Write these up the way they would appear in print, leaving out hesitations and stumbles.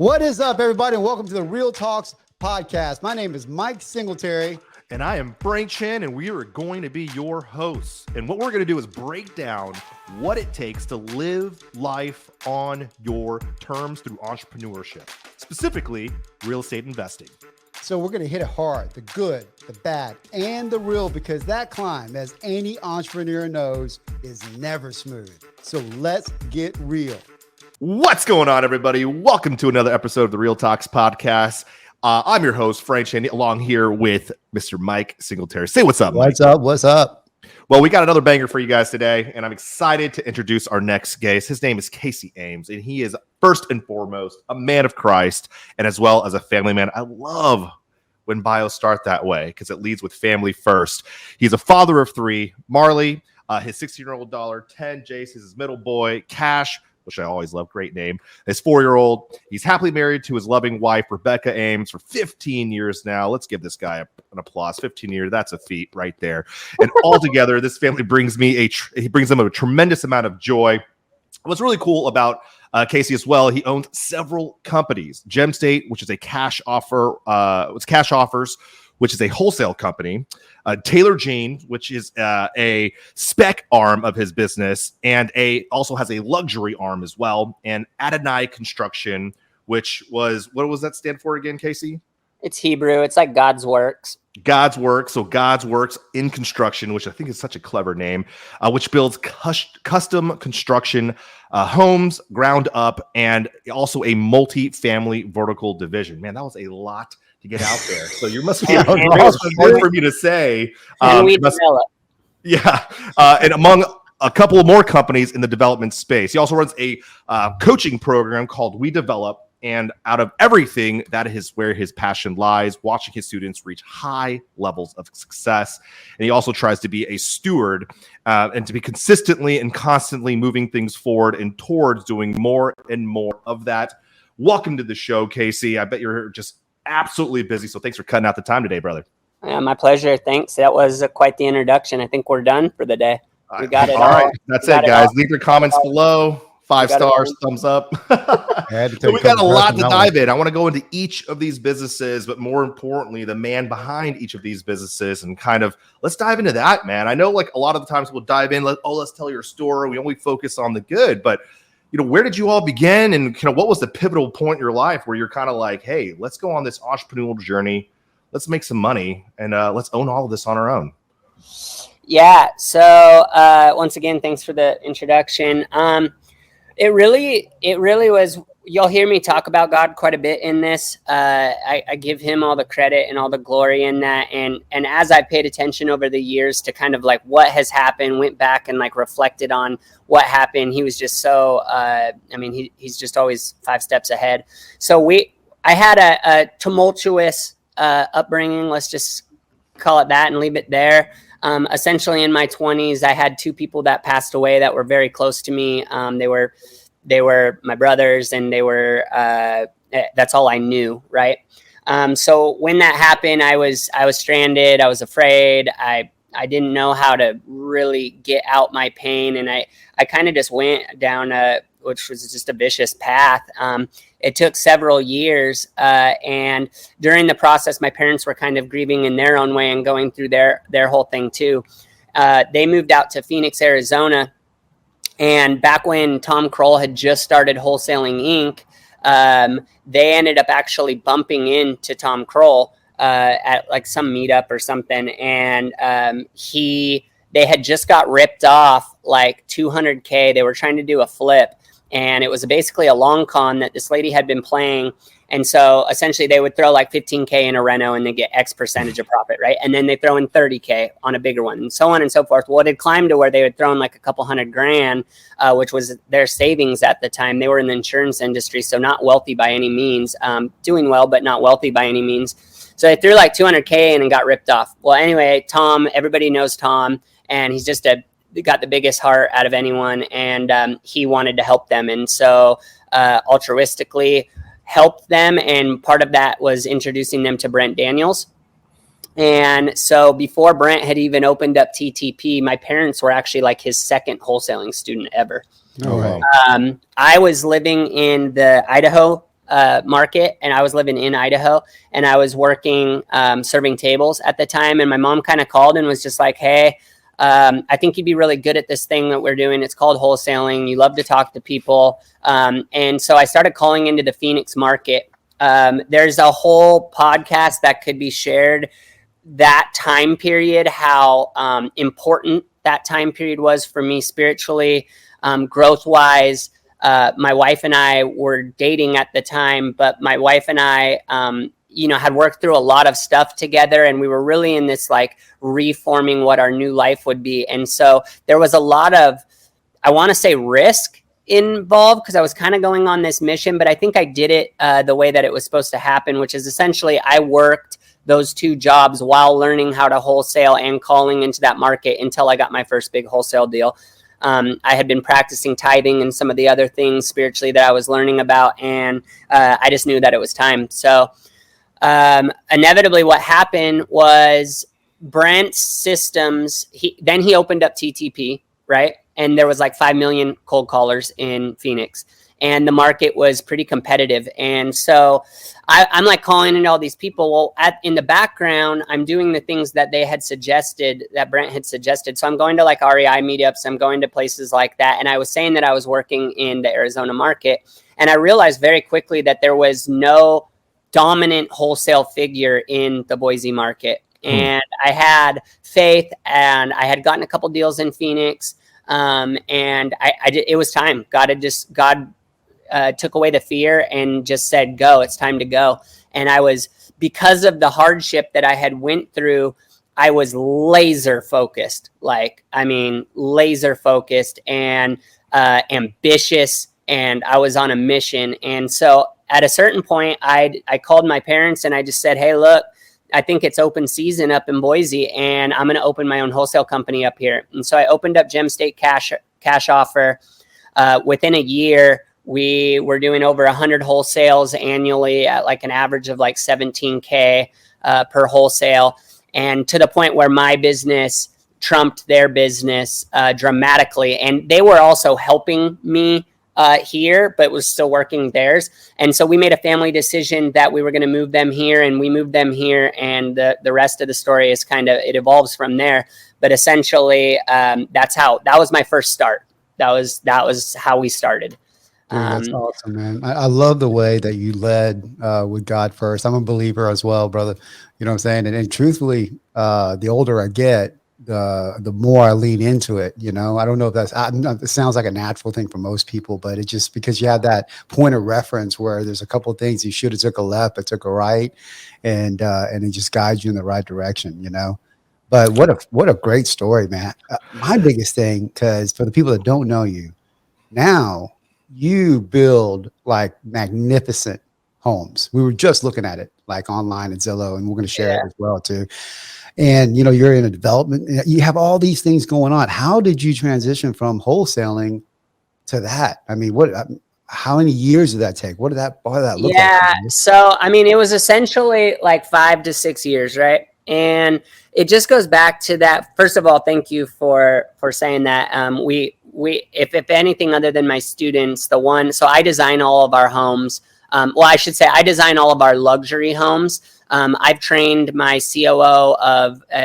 What is up, everybody, and welcome to the Real Talks podcast. My name is Mike Singletary. And I am Frank Chan, and we are going to be your hosts. And what we're going to do is break down what it takes to live life on your terms through entrepreneurship, specifically real estate investing. So we're going to hit it hard, the good, the bad, and the real, because that climb, as any entrepreneur knows, is never smooth. So let's get real. What's going on, everybody? Welcome to another episode of the Real Talks podcast. I'm your host, Frank Chan, along here with Mr. Mike Singletary. Say what's up, Mike. What's up? What's up? Well, we got another banger for you guys today, and I'm excited to introduce our next guest. His name is Casey Ames, and he is first and foremost a man of Christ, and as well as a family man. I love when bios start that way because it leads with family first. He's a father of three: Marley, his 16-year-old daughter, 10, Jace is his middle boy, Cash, which I always love, great name, his 4-year-old. He's happily married to his loving wife, Rebecca Ames, for 15 years now. Let's give this guy an applause. 15 years, that's a feat right there. And altogether, this family brings them a tremendous amount of joy. What's really cool about Casey as well, he owns several companies. Gem State, which is a cash offers, which is a wholesale company, Taylor Jean, which is a spec arm of his business, and also has a luxury arm as well, and Adonai Construction, which was, what was that stand for again, Casey? It's Hebrew. It's like God's Works. God's Works. So God's Works in Construction, which I think is such a clever name, which builds custom construction homes, ground up, and also a multi-family vertical division. Man, that was a lot to get out there. So you must be hard for me to say. And we develop. Yeah. And among a couple of more companies in the development space. He also runs a coaching program called We Develop. And out of everything, that is where his passion lies, watching his students reach high levels of success. And he also tries to be a steward and to be consistently and constantly moving things forward and towards doing more and more of that. Welcome to the show, Casey. I bet you're just absolutely busy. So thanks for cutting out the time today, brother. Yeah, my pleasure. Thanks. That was quite the introduction. I think we're done for the day. We got it all. All right. That's it, guys. Leave your comments below. 5 stars, thumbs up. So we got a lot to dive in. I want to go into each of these businesses, but more importantly, the man behind each of these businesses, and kind of let's dive into that, man. I know like a lot of the times we'll dive in, let's tell your story. We only focus on the good, but where did you all begin, and kind of what was the pivotal point in your life where you're kind of like, hey, let's go on this entrepreneurial journey, let's make some money, and let's own all of this on our own. Yeah. So once again, thanks for the introduction. It really was. You'll hear me talk about God quite a bit in this. I give him all the credit and all the glory in that. And as I paid attention over the years to kind of like what has happened, went back and like reflected on what happened. He was just so, he's just always 5 steps ahead. So I had a tumultuous upbringing. Let's just call it that and leave it there. Essentially in my 20s, I had 2 people that passed away that were very close to me. They were my brothers, and they were, that's all I knew. Right. So when that happened, I was stranded. I was afraid. I didn't know how to really get out my pain. And I kind of just went down which was just a vicious path. It took several years. And during the process, my parents were kind of grieving in their own way and going through their whole thing too. They moved out to Phoenix, Arizona. And back when Tom Kroll had just started Wholesaling Inc., they ended up actually bumping into Tom Kroll at like some meetup or something. And they had just got ripped off like $200K. They were trying to do a flip. And it was basically a long con that this lady had been playing. And so essentially they would throw like 15K in a reno and they get X percentage of profit, right? And then they throw in 30K on a bigger one and so on and so forth. Well, it had climbed to where they would throw in like a couple $100,000, which was their savings at the time. They were in the insurance industry, so not wealthy by any means, doing well, but not wealthy by any means. So they threw like 200K in and got ripped off. Well, anyway, Tom, everybody knows Tom, and he's just got the biggest heart out of anyone, and he wanted to help them. And so altruistically helped them, and part of that was introducing them to Brent Daniels. And so before Brent had even opened up TTP, my parents were actually like his second wholesaling student ever. Oh, right. I was living in the Idaho market, and I was living in Idaho, and I was working serving tables at the time. And my mom kind of called and was just like, "Hey, I think you'd be really good at this thing that we're doing. It's called wholesaling. You love to talk to people." And so I started calling into the Phoenix market. There's a whole podcast that could be shared, that time period, how important that time period was for me spiritually, growth wise. My wife and I were dating at the time, but my wife and I, had worked through a lot of stuff together, and we were really in this like reforming what our new life would be. And so there was a lot of, I want to say, risk involved, because I was kind of going on this mission, but I think I did it the way that it was supposed to happen, which is essentially I worked those two jobs while learning how to wholesale and calling into that market until I got my first big wholesale deal. I had been practicing tithing and some of the other things spiritually that I was learning about, and I just knew that it was time. So inevitably what happened was Brent's systems, he opened up TTP, right? And there was like 5 million cold callers in Phoenix, and the market was pretty competitive. And so I'm like calling in all these people. Well, in the background, I'm doing the things that they had suggested, that Brent had suggested. So I'm going to like REI meetups. I'm going to places like that. And I was saying that I was working in the Arizona market. And I realized very quickly that there was no dominant wholesale figure in the Boise market. And I had faith, and I had gotten a couple deals in Phoenix. And it was time. God took away the fear and just said, go, it's time to go. And because of the hardship that I had went through, I was laser focused, laser focused and ambitious, and I was on a mission. And so at a certain point, I called my parents and I just said, hey, look, I think it's open season up in Boise, and I'm going to open my own wholesale company up here. And so I opened up Gem State Cash Offer. Within a year, we were doing over 100 wholesales annually at like an average of like $17K per wholesale. And to the point where my business trumped their business dramatically. And they were also helping me here, but was still working theirs. And so we made a family decision that we were going to move them here, and we moved them here. And the rest of the story is it evolves from there. But essentially, that was my first start. That was how we started. Dude, that's awesome, man. I love the way that you led with God first. I'm a believer as well, brother. You know what I'm saying? And truthfully, the older I get, the more I lean into it. I don't know if it sounds like a natural thing for most people, but it's just because you have that point of reference where there's a couple of things you should have took a left, but took a right, and it just guides you in the right direction. But what a great story, man. My biggest thing, because for the people that don't know you now, you build like magnificent homes. We were just looking at it like online at Zillow, and we're going to share it as well too. And, you're in a development, you have all these things going on. How did you transition from wholesaling to that? I mean, how many years did that take? What did that look like? Yeah. So, it was essentially like 5 to 6 years, right? And it just goes back to that. First of all, thank you for saying that. If anything other than my students, so I design all of our homes. I should say I design all of our luxury homes. I've trained my COO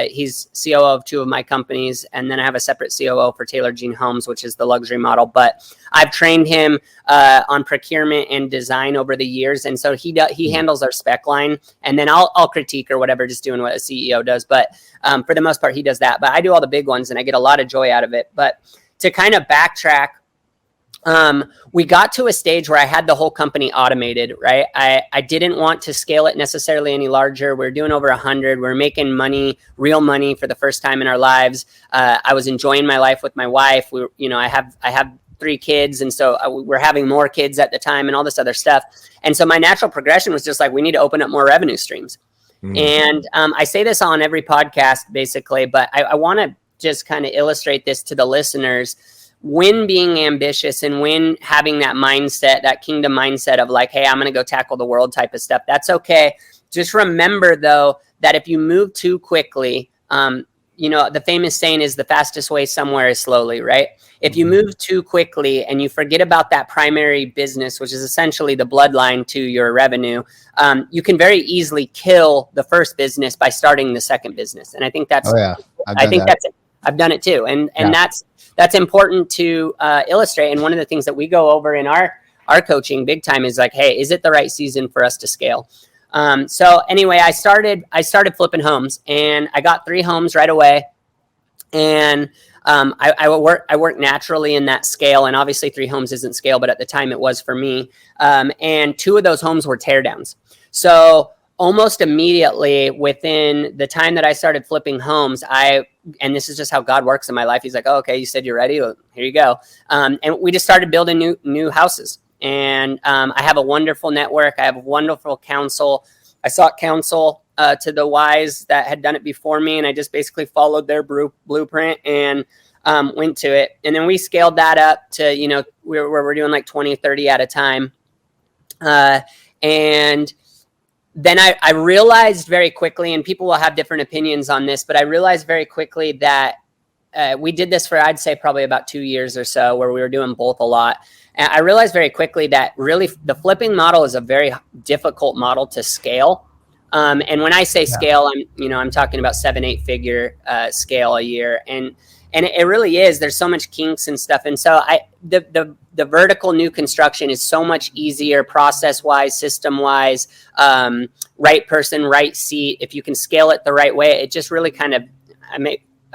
he's COO of 2 of my companies. And then I have a separate COO for Taylor Jean Homes, which is the luxury model. But I've trained him on procurement and design over the years. And so he handles our spec line, and then I'll critique or whatever, just doing what a CEO does. But for the most part, he does that. But I do all the big ones, and I get a lot of joy out of it. But to kind of backtrack, we got to a stage where I had the whole company automated, right? I didn't want to scale it necessarily any larger. We're doing over 100. We're making money, real money, for the first time in our lives. I was enjoying my life with my wife. I have 3 kids, and so we're having more kids at the time, and all this other stuff. And so my natural progression was just like, we need to open up more revenue streams. And I say this on every podcast, basically, but I want to just kind of illustrate this to the listeners. When being ambitious and when having that mindset, that kingdom mindset of like, hey, I'm going to go tackle the world type of stuff, that's okay. Just remember, though, that if you move too quickly, the famous saying is the fastest way somewhere is slowly, right? If you move too quickly and you forget about that primary business, which is essentially the bloodline to your revenue, you can very easily kill the first business by starting the second business. And I think that's, I've done it too. And that's important to illustrate. And one of the things that we go over in our coaching big time is like, hey, is it the right season for us to scale? So anyway, I started flipping homes, and I got 3 homes right away. And I work naturally in that scale, and obviously 3 homes isn't scale, but at the time it was for me. And 2 of those homes were teardowns. So almost immediately within the time that I started flipping homes, and this is just how God works in my life. He's like, oh, okay, you said you're ready. Well, here you go. And we just started building new houses. And I have a wonderful network. I have a wonderful counsel. I sought counsel to the wise that had done it before me, and I just basically followed their blueprint and went to it. And then we scaled that up to, where we're doing like 20, 30 at a time. And then I realized very quickly, and people will have different opinions on this, but I realized very quickly that we did this for, I'd say, probably about 2 years or so, where we were doing both a lot. And I realized very quickly that really the flipping model is a very difficult model to scale. And when I say scale, I'm talking about 7-8 figure scale a year. And it really is, there's so much kinks and stuff. And so the vertical new construction is so much easier process wise, system wise, right person, right seat. If you can scale it the right way, it just really kind of, I'm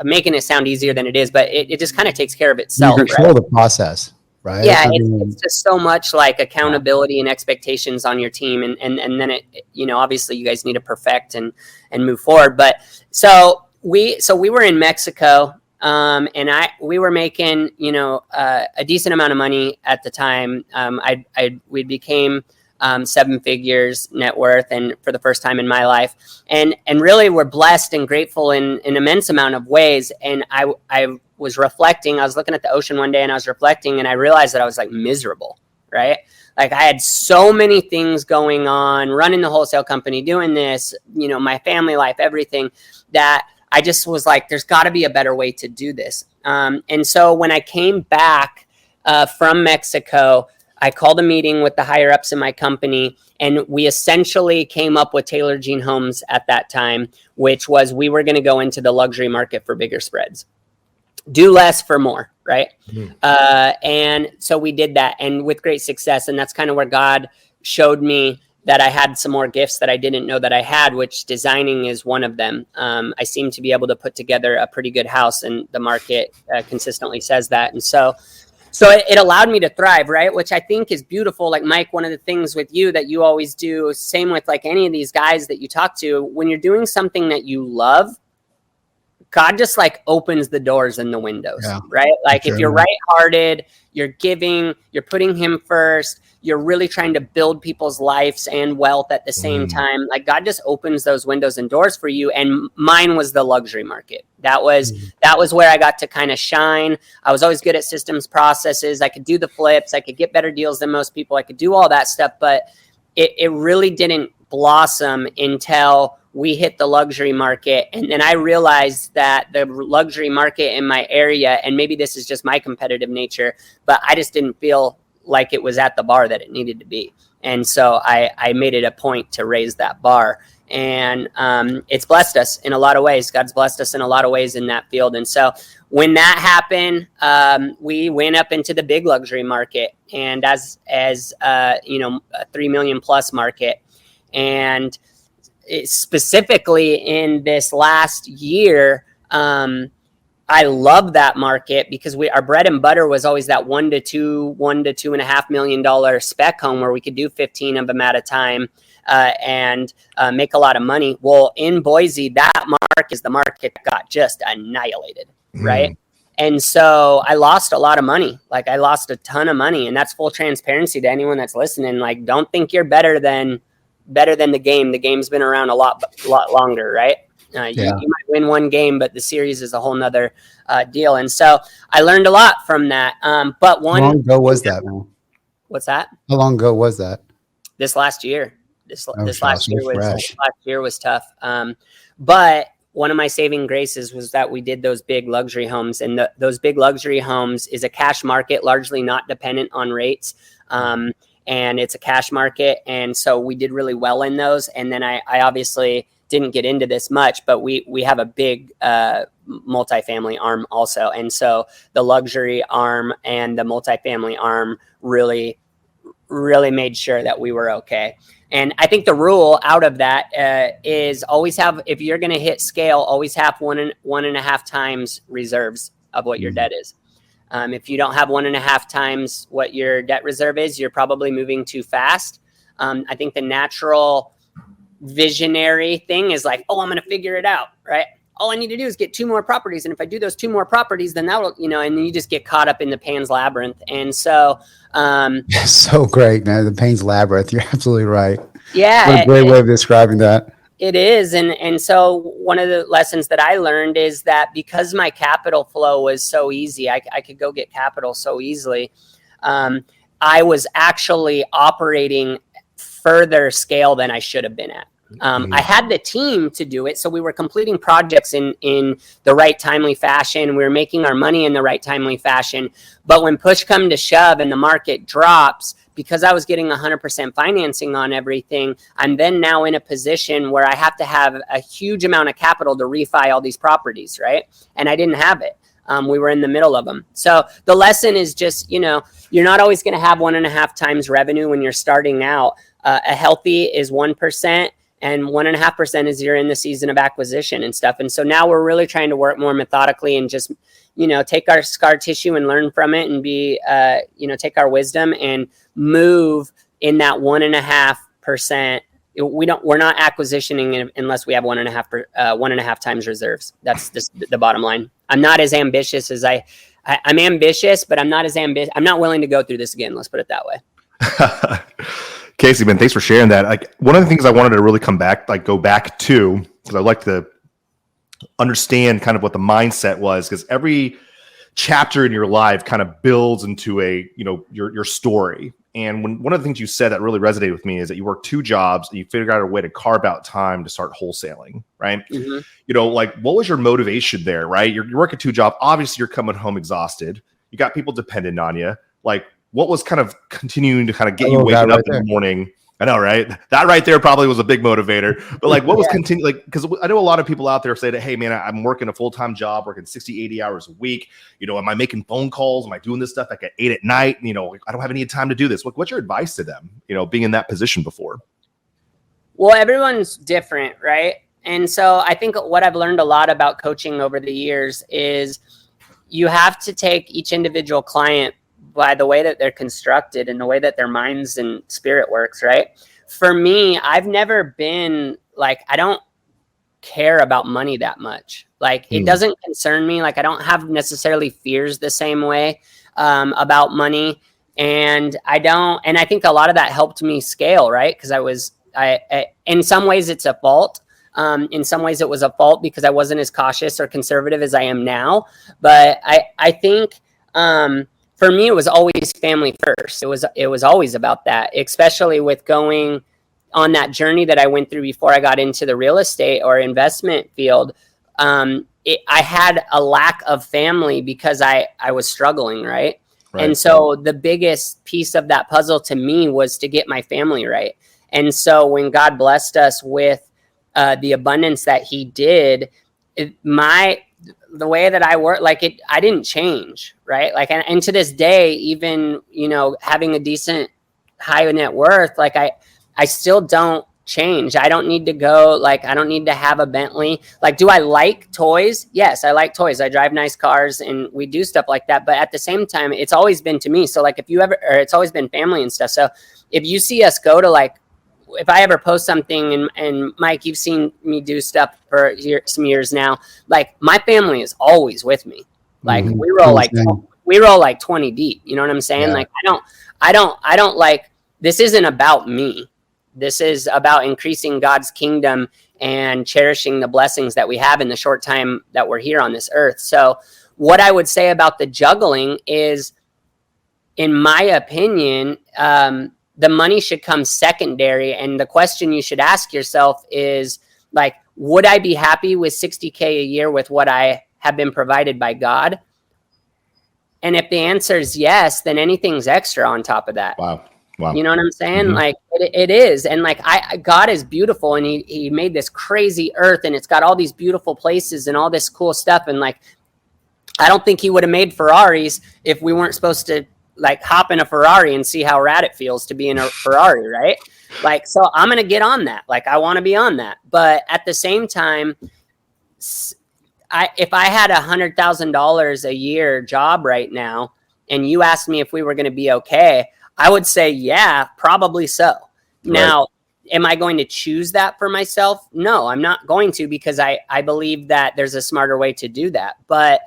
making it sound easier than it is, but it just kind of takes care of itself. You control the process. Right. Yeah, it's just so much like accountability and expectations on your team, and then it, obviously you guys need to perfect and move forward. But so we were in Mexico, and we were making a decent amount of money at the time. We became 7 figures net worth, and for the first time in my life, and really we're blessed and grateful in an immense amount of ways. And I was reflecting. I was looking at the ocean one day, and I was reflecting, and I realized that I was like miserable, right? Like I had so many things going on, running the wholesale company, doing this, my family life, everything, that I just was like, there's got to be a better way to do this. And so when I came back from Mexico, I called a meeting with the higher ups in my company, and we essentially came up with Taylor Jean Homes at that time, which was we were going to go into the luxury market for bigger spreads. Do less for more, right? And so we did that, and with great success. And that's kind of where God showed me that I had some more gifts that I didn't know that I had, which designing is one of them. I seem to be able to put together a pretty good house, and the market consistently says that. And so it allowed me to thrive, right? Which I think is beautiful. Like Mike, one of the things with you that you always do, same with like any of these guys that you talk to, when you're doing something that you love, God just like opens the doors and the windows, right? Like if you're right-hearted, you're giving, you're putting him first, you're really trying to build people's lives and wealth at the same time. Like God just opens those windows and doors for you. And mine was the luxury market. That was where I got to kind of shine. I was always good at systems, processes. I could do the flips. I could get better deals than most people. I could do all that stuff, but it really didn't blossom until we hit the luxury market. And then I realized that the luxury market in my area, and maybe this is just my competitive nature, but I just didn't feel like it was at the bar that it needed to be. And so I made it a point to raise that bar. And it's blessed us in a lot of ways. God's blessed us in a lot of ways in that field. And so when that happened, we went up into the big luxury market, and as a 3 million plus market. And specifically in this last year, I love that market because our bread and butter was always that $1 to $2.5 million spec home where we could do 15 of them at a time and make a lot of money. Well, in Boise, that market is the market that got just annihilated, right? And so I lost a lot of money. Like I lost a ton of money, and that's full transparency to anyone that's listening. Like, don't think you're better than the game. The game's been around a lot longer, right? You might win one game, but the series is a whole nother deal. And so I learned a lot from that. But how long ago was that, man? What's that? How long ago was that? This last year. This last year was tough. But one of my saving graces was that we did those big luxury homes, and those big luxury homes is a cash market, largely not dependent on rates. And it's a cash market. And so we did really well in those. And then I obviously didn't get into this much, but we have a big multifamily arm also. And so the luxury arm and the multifamily arm really made sure that we were okay. And I think the rule out of that is always have, if you're going to hit scale, always have 1.5 times reserves of what your debt is. If you don't have 1.5 times what your debt reserve is, you're probably moving too fast. I think the natural visionary thing is like, oh, I'm going to figure it out, right? All I need to do is get 2 more properties. And if I do those 2 more properties, then that'll, and then you just get caught up in the Pan's Labyrinth. And so, so great, man. The Pan's Labyrinth. You're absolutely right. Yeah. What a great way of describing that. It is. And so one of the lessons that I learned is that because my capital flow was so easy, I could go get capital so easily. I was actually operating further scale than I should have been at. I had the team to do it. So we were completing projects in the right timely fashion. We were making our money in the right timely fashion. But when push come to shove and the market drops, because I was getting 100% financing on everything, I'm then now in a position where I have to have a huge amount of capital to refi all these properties, right? And I didn't have it. We were in the middle of them. So the lesson is just, you're not always going to have 1.5 times revenue when you're starting out. A healthy is 1%. And 1.5% is you're in the season of acquisition and stuff. And so now we're really trying to work more methodically and just, take our scar tissue and learn from it and be, take our wisdom and move in that 1.5%. We're not acquisitioning unless we have 1.5 times reserves. That's just the bottom line. I'm not as ambitious as I'm ambitious, but I'm not as ambitious. I'm not willing to go through this again. Let's put it that way. Casey, man, thanks for sharing that. Like, one of the things I wanted to really go back to, because I'd like to understand kind of what the mindset was, because every chapter in your life kind of builds into your story. And one of the things you said that really resonated with me is that you worked 2 jobs and you figured out a way to carve out time to start wholesaling, right? Mm-hmm. What was your motivation there, right? You're working 2 jobs. Obviously, you're coming home exhausted. You got people dependent on you. What was kind of continuing to kind of get you waking up in the morning? I know, right? That right there probably was a big motivator. But what was continuing? Because I know a lot of people out there say that, hey, man, I'm working a full-time job, working 60, 80 hours a week. Am I making phone calls? Am I doing this stuff at 8 at night? I don't have any time to do this. What's your advice to them, being in that position before? Well, everyone's different, right? And so I think what I've learned a lot about coaching over the years is you have to take each individual client by the way that they're constructed and the way that their minds and spirit works, right? For me, I've never been I don't care about money that much. It doesn't concern me. I don't have necessarily fears the same way about money. And I think a lot of that helped me scale, right? Because I in some ways it's a fault. In some ways it was a fault because I wasn't as cautious or conservative as I am now. But I think, for me, it was always family first. It was always about that, especially with going on that journey that I went through before I got into the real estate or investment field. I had a lack of family because I was struggling, right? And so the biggest piece of that puzzle to me was to get my family right. And so when God blessed us with the abundance that He did, the way that I work, I didn't change, right? And to this day, even, having a decent high net worth, I still don't change. I don't need to go, I don't need to have a Bentley. Do I like toys? Yes, I like toys. I drive nice cars and we do stuff like that. But at the same time, it's always been to me. So it's always been family and stuff. So if you see us go to if I ever post something and Mike, you've seen me do stuff for some years now, my family is always with me. We roll 20 deep. You know what I'm saying? Yeah. I don't this isn't about me. This is about increasing God's kingdom and cherishing the blessings that we have in the short time that we're here on this earth. So what I would say about the juggling is, in my opinion, the money should come secondary. And the question you should ask yourself is would I be happy with $60K a year with what I have been provided by God? And if the answer is yes, then anything's extra on top of that. Wow. Wow. You know what I'm saying? Like it is. And like God is beautiful, and he made this crazy earth, and it's got all these beautiful places and all this cool stuff. And like, I don't think he would have made Ferraris if we weren't supposed to like hop in a Ferrari and see how rad it feels to be in a Ferrari, right? Like, so I'm going to get on that. Like, I want to be on that. But at the same time, if I had $100,000 a year job right now, and you asked me if we were going to be okay, I would say, yeah, probably so. Right. Now, am I going to choose that for myself? No, I'm not going to, because I believe that there's a smarter way to do that. But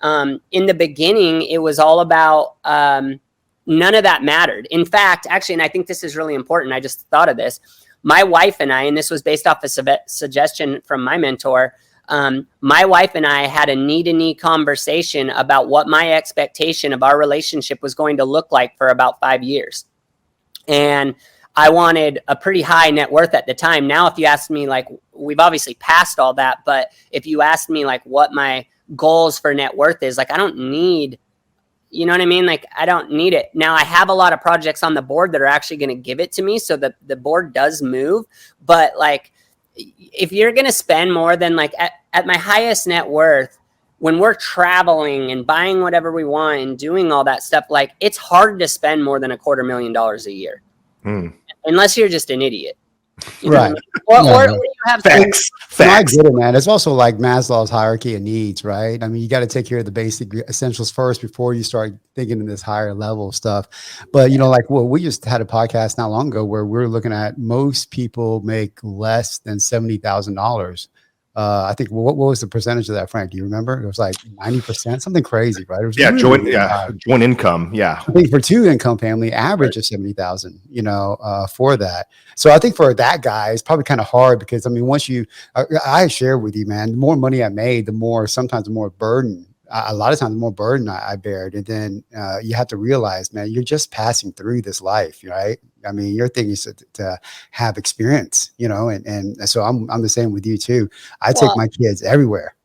in the beginning, it was all about none of that mattered. In fact, actually, and I think this is really important, I just thought of this. My wife and I, and this was based off a suggestion from my mentor, my wife and I had a knee-to-knee conversation about what my expectation of our relationship was going to look like for about 5 years. And I wanted a pretty high net worth at the time. Now, if you ask me, like, we've obviously passed all that, but if you asked me like what my goals for net worth is, like, I don't need, you know what I mean? Like, I don't need it. Now, I have a lot of projects on the board that are actually going to give it to me. So the board does move, but like, if you're going to spend more than like at my highest net worth, when we're traveling and buying whatever we want and doing all that stuff, like, it's hard to spend more than $250,000 a year, unless you're just an idiot. You know Right. what I mean? Or you have Facts. No, I get it, man. It's also like Maslow's hierarchy of needs, right? I mean, you got to take care of the basic essentials first before you start thinking in this higher level stuff. But, you know, like, well, we just had a podcast not long ago where we're looking at most people make less than $70,000. I think what was the percentage of that, Frank? Do you remember? It was like 90%, something crazy, right? It was joint income. Yeah. I think for 2-income family, average of 70,000, for that. So I think for that guy, it's probably kind of hard because, I mean, once I share with you, man, the more money I made, sometimes the more burden, a lot of times the more burden I bared. And then you have to realize, man, you're just passing through this life, right? I mean, your thing is to have experience, and so I'm the same with you too. I take my kids everywhere.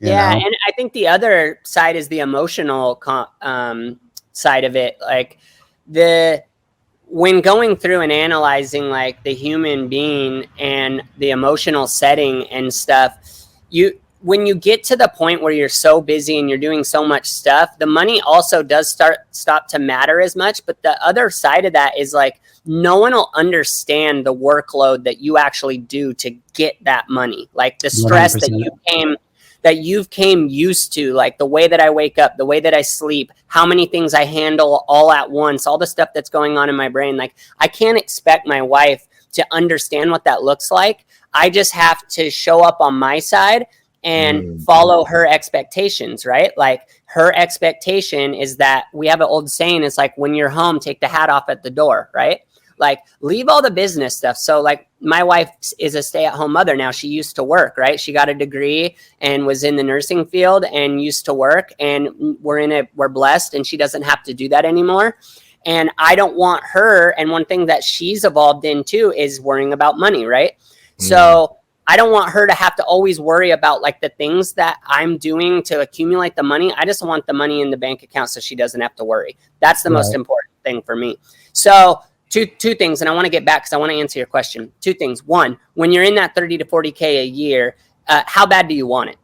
Yeah. And I think the other side is the emotional side of it. Like when going through and analyzing like the human being and the emotional setting and stuff, when you get to the point where you're so busy and you're doing so much stuff, the money also does stop to matter as much. But the other side of that is like, no one will understand the workload that you actually do to get that money. Like the stress 100%. that you've came used to, like the way that I wake up, the way that I sleep, how many things I handle all at once, all the stuff that's going on in my brain. Like, I can't expect my wife to understand what that looks like. I just have to show up on my side and follow her expectations, right? Like, her expectation is that we have an old saying, it's like, when you're home, take the hat off at the door, right? Like, leave all the business stuff. So like, my wife is a stay-at-home mother now. She used to work, right? She got a degree and was in the nursing field and used to work, and we're blessed, and she doesn't have to do that anymore. And I don't want her, and one thing that she's evolved into is worrying about money, right? So I don't want her to have to always worry about like the things that I'm doing to accumulate the money. I just want the money in the bank account so she doesn't have to worry. That's the most important thing for me. So two things, and I want to get back because I want to answer your question. 2 things. One, when you're in that 30 to 40K a year, how bad do you want it?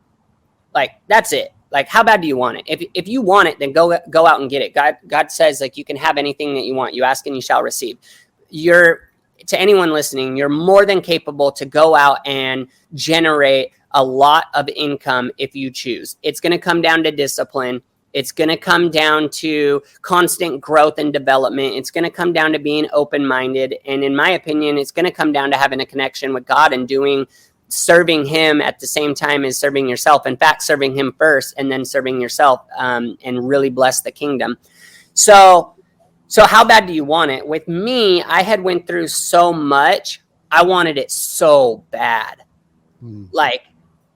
Like, that's it. Like, how bad do you want it? If you want it, then go out and get it. God says, like, you can have anything that you want. You ask and you shall receive. To anyone listening, you're more than capable to go out and generate a lot of income if you choose. It's going to come down to discipline. It's going to come down to constant growth and development. It's going to come down to being open-minded. And in my opinion, it's going to come down to having a connection with God and serving him at the same time as serving yourself. In fact, serving him first and then serving yourself, and really bless the kingdom. So how bad do you want it? With me, I had went through so much. I wanted it so bad. Like,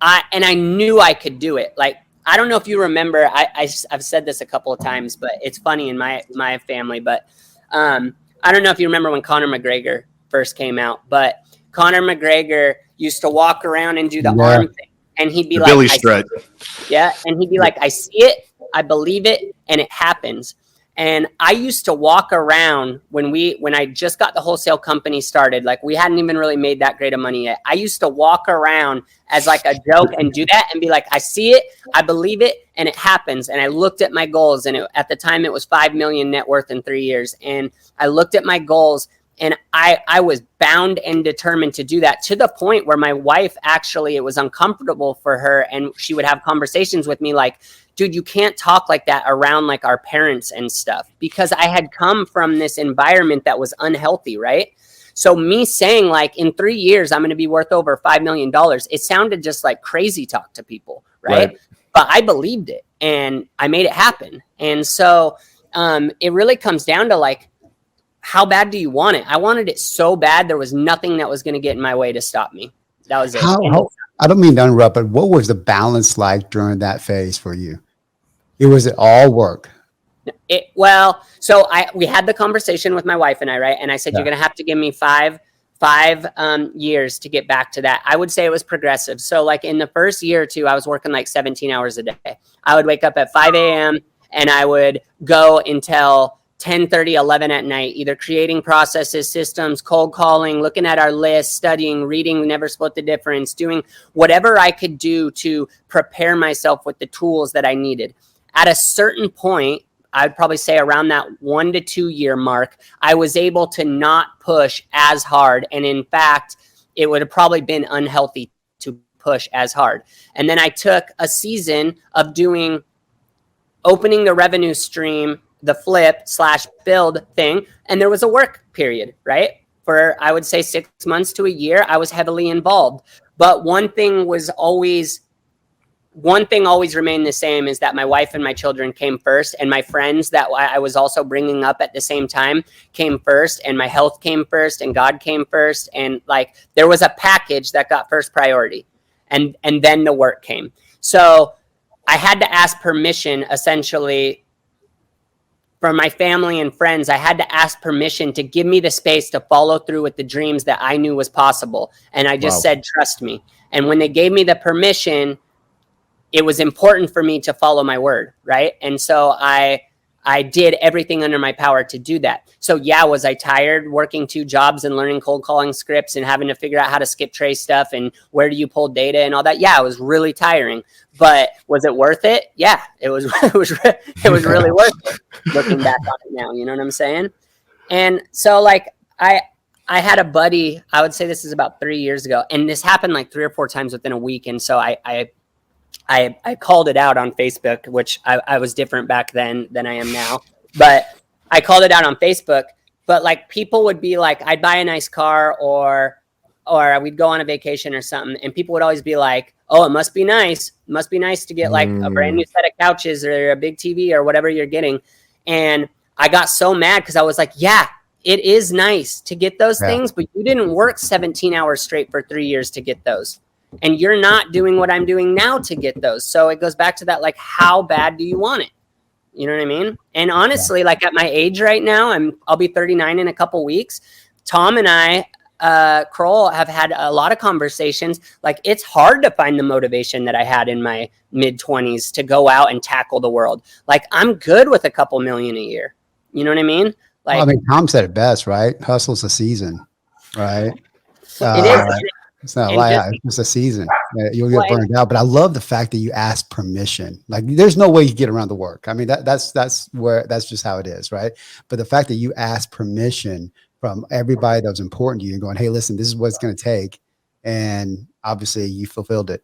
I knew I could do it. Like, I don't know if you remember, I've said this a couple of times, but it's funny in my family. But I don't know if you remember when Conor McGregor first came out. But Conor McGregor used to walk around and do the Yeah. arm thing. And he'd be The like, Billy stretch. and he'd be like, I see it, I believe it, and it happens. And I used to walk around when I just got the wholesale company started, like we hadn't even really made that great of money yet. I used to walk around as like a joke and do that and be like, I see it, I believe it, and it happens. And I looked at my goals, and at the time it was 5 million net worth in 3 years. And I looked at my goals, and I was bound and determined to do that, to the point where my wife, actually, it was uncomfortable for her. And she would have conversations with me like, dude, you can't talk like that around like our parents and stuff, because I had come from this environment that was unhealthy, right? So me saying like in 3 years, I'm going to be worth over $5 million, it sounded just like crazy talk to people, right? But I believed it and I made it happen. And so it really comes down to like, how bad do you want it? I wanted it so bad. There was nothing that was going to get in my way to stop me. That was it. I don't mean to interrupt, but what was the balance like during that phase for you? Was it all work? We had the conversation with my wife and I, right? And I said, you're going to have to give me five years to get back to that. I would say it was progressive. So like in the first year or two, I was working like 17 hours a day. I would wake up at 5 a.m. and I would go until 10:30, 11 at night, either creating processes, systems, cold calling, looking at our list, studying, reading, never split the difference, doing whatever I could do to prepare myself with the tools that I needed. At a certain point, I'd probably say around that 1 to 2 year mark, I was able to not push as hard. And in fact, it would have probably been unhealthy to push as hard. And then I took a season of opening the revenue stream, the flip/build thing. And there was a work period, right? For, I would say 6 months to a year, I was heavily involved. But one thing always remained the same, is that my wife and my children came first, and my friends that I was also bringing up at the same time came first, and my health came first, and God came first. And like, there was a package that got first priority, and then the work came. So I had to ask permission, essentially, from my family and friends. I had to ask permission to give me the space to follow through with the dreams that I knew was possible. And I just said, trust me. And when they gave me the permission, it was important for me to follow my word, right? And so I did everything under my power to do that. So yeah, was I tired working 2 jobs and learning cold calling scripts and having to figure out how to skip trace stuff and where do you pull data and all that? Yeah, it was really tiring. But was it worth it? Yeah, it was. It was really worth it. Looking back on it now, you know what I'm saying? And so like I had a buddy. I would say this is about 3 years ago, and this happened like 3 or 4 times within a week. And so I called it out on Facebook, which I was different back then than I am now. But I called it out on Facebook. But like, people would be like, I'd buy a nice car or we'd go on a vacation or something, and people would always be like, oh, it must be nice. It must be nice to get like a brand new set of couches or a big TV or whatever you're getting. And I got so mad because I was like, yeah, it is nice to get those things, but you didn't work 17 hours straight for 3 years to get those. And you're not doing what I'm doing now to get those. So it goes back to that, like, how bad do you want it? You know what I mean? And honestly, like at my age right now, I'll be 39 in a couple weeks. Tom and I, Kroll, have had a lot of conversations. Like, it's hard to find the motivation that I had in my mid-20s to go out and tackle the world. Like, I'm good with a couple million a year. You know what I mean? Like, well, I mean, Tom said it best, right? Hustle's a season, right? It is. It's not a lie. It's just a season. You'll get burned out. But I love the fact that you ask permission. Like, there's no way you get around the work. I mean, that's just how it is, right? But the fact that you ask permission from everybody that was important to you and going, hey, listen, this is what it's going to take. And obviously you fulfilled it.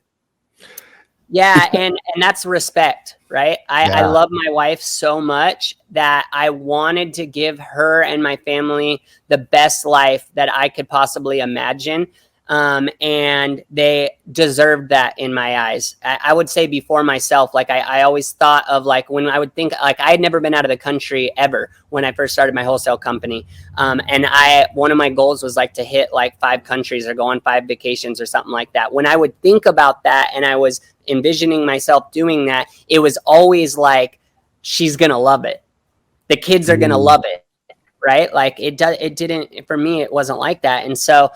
Yeah. And that's respect, right? I love my wife so much that I wanted to give her and my family the best life that I could possibly imagine. And they deserved that in my eyes. I would say before myself, like I always thought of like when I would think like I had never been out of the country ever when I first started my wholesale company. And one of my goals was like to hit like 5 countries or go on 5 vacations or something like that. When I would think about that and I was envisioning myself doing that, it was always like, she's going to love it. The kids are going to love it. right? Like it didn't, for me, it wasn't like that. And so,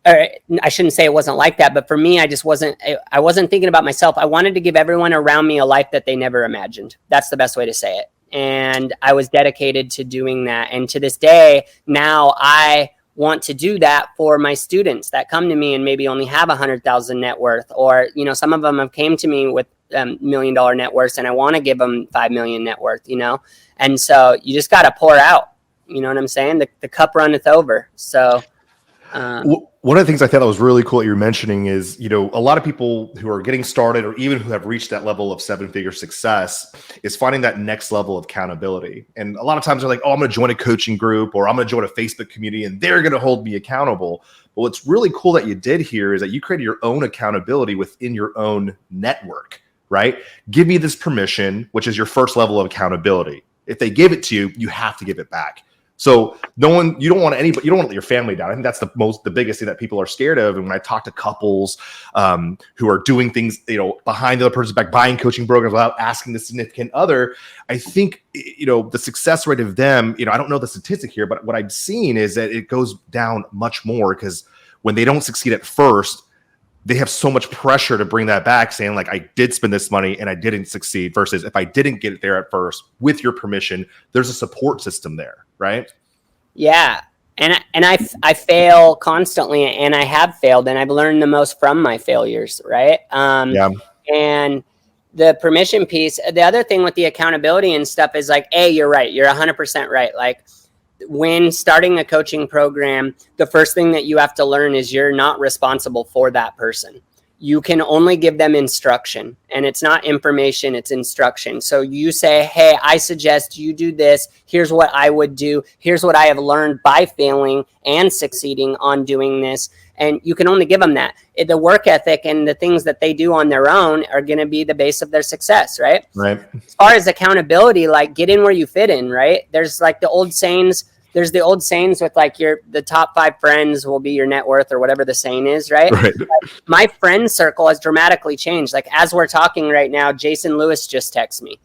or I shouldn't say it wasn't like that, but for me, I wasn't thinking about myself. I wanted to give everyone around me a life that they never imagined. That's the best way to say it. And I was dedicated to doing that. And to this day, now I want to do that for my students that come to me and maybe only have 100,000 net worth, or, you know, some of them have came to me with $1 million net worth, and I want to give them 5 million net worth, you know? And so you just got to pour out, you know what I'm saying? The cup runneth over. So, one of the things I thought that was really cool that you're mentioning is, you know, a lot of people who are getting started or even who have reached that level of 7-figure success is finding that next level of accountability. And a lot of times they're like, oh, I'm going to join a coaching group, or I'm going to join a Facebook community and they're going to hold me accountable. But what's really cool that you did here is that you created your own accountability within your own network, right? Give me this permission, which is your first level of accountability. If they give it to you, you have to give it back. So you don't want to let your family down. I think that's the biggest thing that people are scared of. And when I talk to couples who are doing things, you know, behind the other person's back, buying coaching programs without asking the significant other, I think, you know, the success rate of them, you know, I don't know the statistic here, but what I've seen is that it goes down much more, because when they don't succeed at first, they have so much pressure to bring that back, saying like, I did spend this money and I didn't succeed, versus if I didn't get it there at first, with your permission, there's a support system there, right? Yeah. And I fail constantly, and I have failed, and I've learned the most from my failures. Right. And the permission piece, the other thing with the accountability and stuff is like, you're right. You're 100% right. Like, when starting a coaching program, the first thing that you have to learn is you're not responsible for that person. You can only give them instruction, and it's not information, it's instruction. So you say, hey, I suggest you do this. Here's what I would do. Here's what I have learned by failing and succeeding on doing this. And you can only give them that. The work ethic and the things that they do on their own are going to be the base of their success, right? Right. As far as accountability, like, get in where you fit in, right? There's like the old sayings. There's the old sayings with like the top 5 friends will be your net worth, or whatever the saying is, right? Right. Like, my friend circle has dramatically changed. Like, as we're talking right now, Jason Lewis just texted me.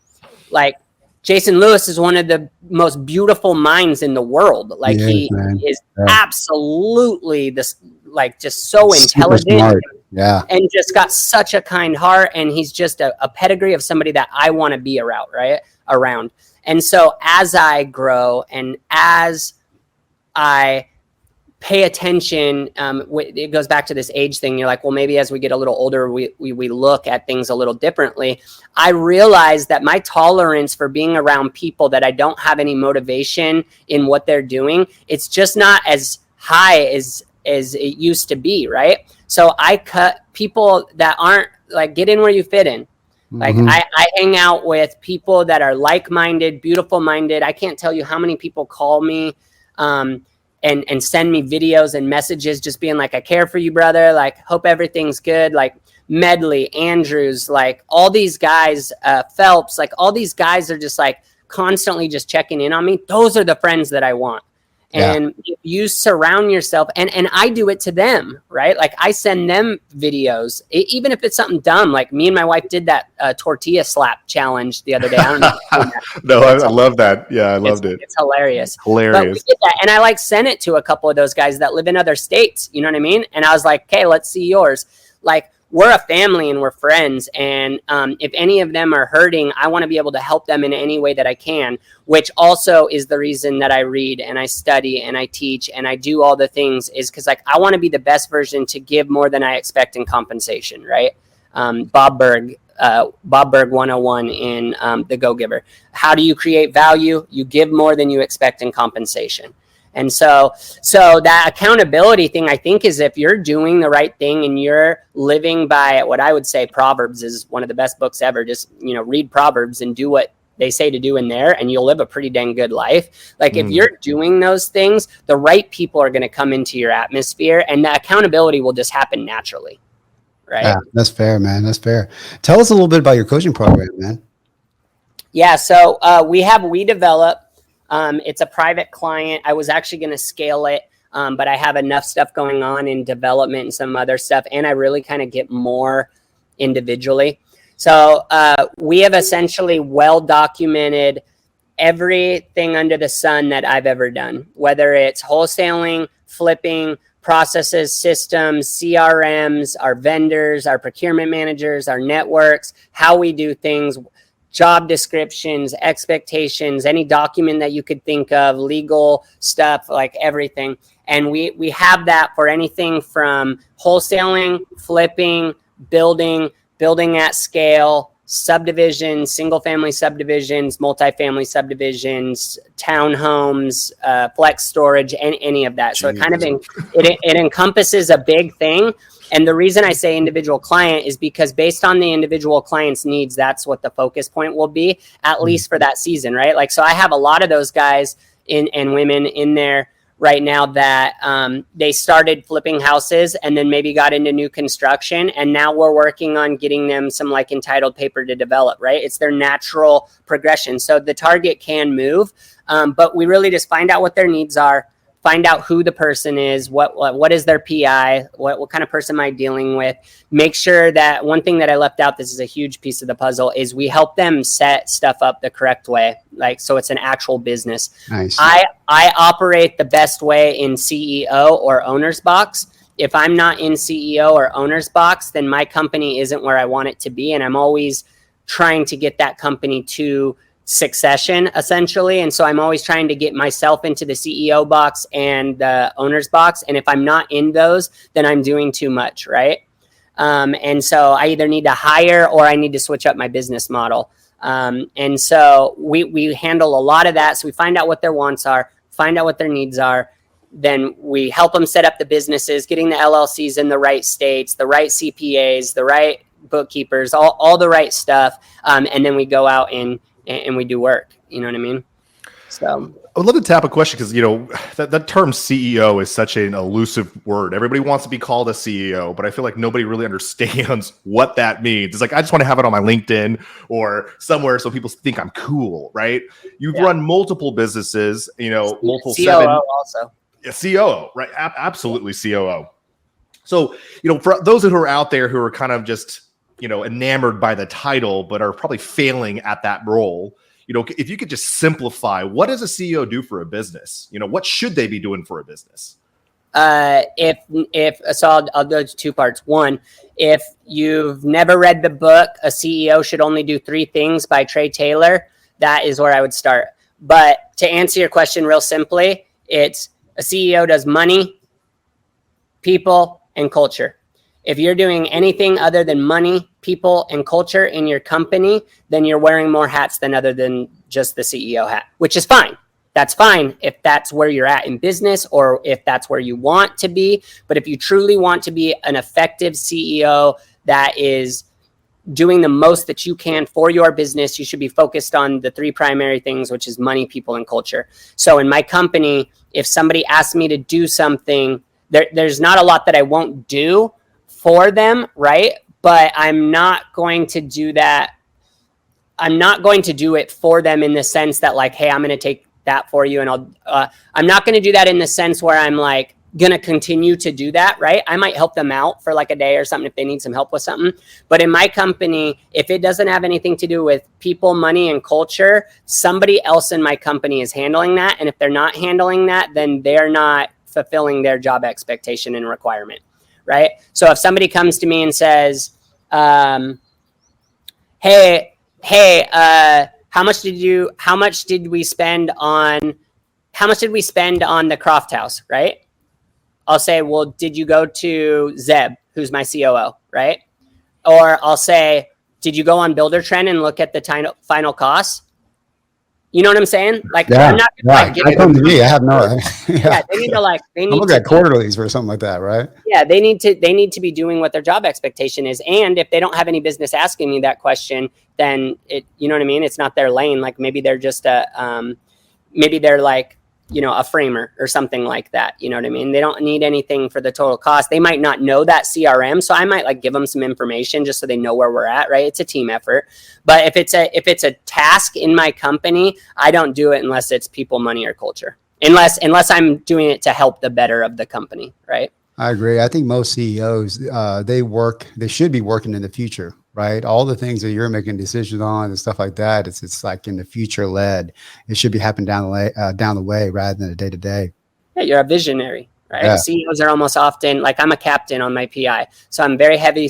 Like, Jason Lewis is one of the most beautiful minds in the world. Like, he is absolutely this, like, just so intelligent. Yeah. And just got such a kind heart. And he's just a pedigree of somebody that I want to be around. And so as I grow and as I pay attention, it goes back to this age thing. You're like, well, maybe as we get a little older, we look at things a little differently. I realize that my tolerance for being around people that I don't have any motivation in what they're doing, it's just not as high as it used to be, right? So I cut people that aren't, like, get in where you fit in. Like, I hang out with people that are like-minded, beautiful-minded. I can't tell you how many people call me and send me videos and messages just being like, I care for you, brother. Like, hope everything's good. Like, Medley, Andrews, like, all these guys, Phelps, like, all these guys are just like constantly just checking in on me. Those are the friends that I want. And if you surround yourself, and I do it to them, right? Like, I send them videos, even if it's something dumb. Like, me and my wife did that tortilla slap challenge the other day. I don't know. No, I love that. Yeah, I loved it. It's hilarious. Hilarious. But we did that, and I like sent it to a couple of those guys that live in other states. You know what I mean? And I was like, okay, let's see yours. Like, we're a family and we're friends. And if any of them are hurting, I want to be able to help them in any way that I can, which also is the reason that I read and I study and I teach and I do all the things, is because, like, I want to be the best version to give more than I expect in compensation, right? Bob Berg 101 in The Go-Giver. How do you create value? You give more than you expect in compensation. And so that accountability thing, I think, is if you're doing the right thing and you're living by what I would say, Proverbs is one of the best books ever. Just, read Proverbs and do what they say to do in there, and you'll live a pretty dang good life. Like, if you're doing those things, the right people are going to come into your atmosphere, and the accountability will just happen naturally. Right. Yeah, that's fair, man. That's fair. Tell us a little bit about your coaching program, man. Yeah. So we develop. It's a private client. I was actually going to scale it, but I have enough stuff going on in development and some other stuff, and I really kind of get more individually. So we have essentially well-documented everything under the sun that I've ever done, whether it's wholesaling, flipping, processes, systems, CRMs, our vendors, our procurement managers, our networks, how we do things, job descriptions, expectations, any document that you could think of, legal stuff, like everything. And we have that for anything from wholesaling, flipping, building at scale, subdivisions, single family subdivisions, multifamily subdivisions, townhomes, flex storage, and any of that. So it kind of it encompasses a big thing. And the reason I say individual client is because based on the individual client's needs, that's what the focus point will be, at least for that season, right? Like, so I have a lot of those guys and women in there right now that they started flipping houses and then maybe got into new construction. And now we're working on getting them some like entitled paper to develop, right? It's their natural progression. So the target can move, but we really just find out what their needs are, find out who the person is, what is their PI, what kind of person am I dealing with. Make sure that one thing that I left out, this is a huge piece of the puzzle, is we help them set stuff up the correct way. Like, so it's an actual business. Nice. I operate the best way in CEO or owner's box. If I'm not in CEO or owner's box, then my company isn't where I want it to be. And I'm always trying to get that company to succession, essentially. And so I'm always trying to get myself into the CEO box and the owner's box. And if I'm not in those, then I'm doing too much, right? And so I either need to hire or I need to switch up my business model. And so we handle a lot of that. So we find out what their wants are, find out what their needs are. Then we help them set up the businesses, getting the LLCs in the right states, the right CPAs, the right bookkeepers, all the right stuff. And then we go out and we do work. You know what I mean? So I would love to tap a question because, you know, that term CEO is such an elusive word. Everybody wants to be called a CEO, but I feel like nobody really understands what that means. It's like, I just want to have it on my LinkedIn or somewhere so people think I'm cool, right? You've run multiple businesses, you know, multiple COO also. Yeah, COO, right? Absolutely COO. So, you know, for those who are out there who are kind of just, you know, enamored by the title, but are probably failing at that role, you know, if you could just simplify, what does a CEO do for a business? You know, what should they be doing for a business? So I'll do 2 parts. One, if you've never read the book, A CEO Should Only Do 3 Things by Trey Taylor, that is where I would start. But to answer your question real simply, it's a CEO does money, people, and culture. If you're doing anything other than money, people, and culture in your company, then you're wearing more hats than other than just the CEO hat, which is fine. That's fine if that's where you're at in business or if that's where you want to be. But if you truly want to be an effective CEO that is doing the most that you can for your business, you should be focused on the 3 primary things, which is money, people, and culture. So in my company, if somebody asks me to do something, there's not a lot that I won't do for them, right? But I'm not going to do that. I'm not going to do it for them in the sense that like, hey, I'm going to take that for you. And I'm not going to do that in the sense where I'm like going to continue to do that, right? I might help them out for like a day or something if they need some help with something. But in my company, if it doesn't have anything to do with people, money, and culture, somebody else in my company is handling that. And if they're not handling that, then they're not fulfilling their job expectation and requirement. Right. So if somebody comes to me and says, hey, how much did we spend on the Croft House? Right. I'll say, well, did you go to Zeb, who's my COO? Right. Or I'll say, did you go on Builder Trend and look at the final costs? You know what I'm saying? Like, yeah, I'm not come to me. I have no. Yeah, they need to look at quarterlies or something like that, right? Yeah, they need to be doing what their job expectation is. And if they don't have any business asking me that question, then you know what I mean? It's not their lane. Like maybe they're just maybe they're like, you know, a framer or something like that. You know what I mean? They don't need anything for the total cost. They might not know that CRM. So I might like give them some information just so they know where we're at, right? It's a team effort. But if it's a task in my company, I don't do it unless it's people, money, or culture. Unless I'm doing it to help the better of the company, right? I agree. I think most CEOs, they should be working in the future, right? All the things that you're making decisions on and stuff like that, it's like in the future led. It should be happening down the way rather than a day to day. Yeah, you're a visionary, right? Yeah. CEOs are almost often like, I'm a captain on my PI, so I'm very heavy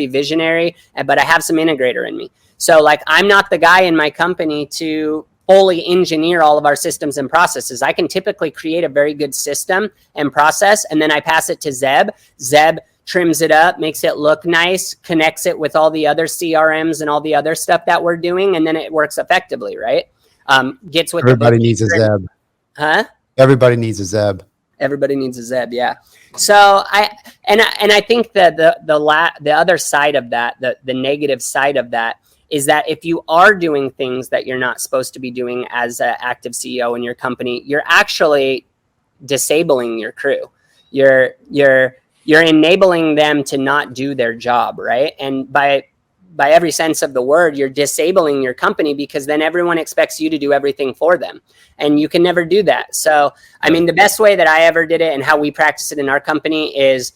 visionary, but I have some integrator in me. So like, I'm not the guy in my company to fully engineer all of our systems and processes. I can typically create a very good system and process, and then I pass it to Zeb. Zeb trims it up, makes it look nice, connects it with all the other CRMs and all the other stuff that we're doing, and then it works effectively, right? Gets with Everybody needs a Zeb. Huh? Everybody needs a Zeb. Everybody needs a Zeb, yeah. So I think that the other side of that, the negative side of that, is that if you are doing things that you're not supposed to be doing as an active CEO in your company, you're actually disabling your crew. You're enabling them to not do their job, right? And by every sense of the word, you're disabling your company, because then everyone expects you to do everything for them. And you can never do that. So, I mean, the best way that I ever did it and how we practice it in our company is,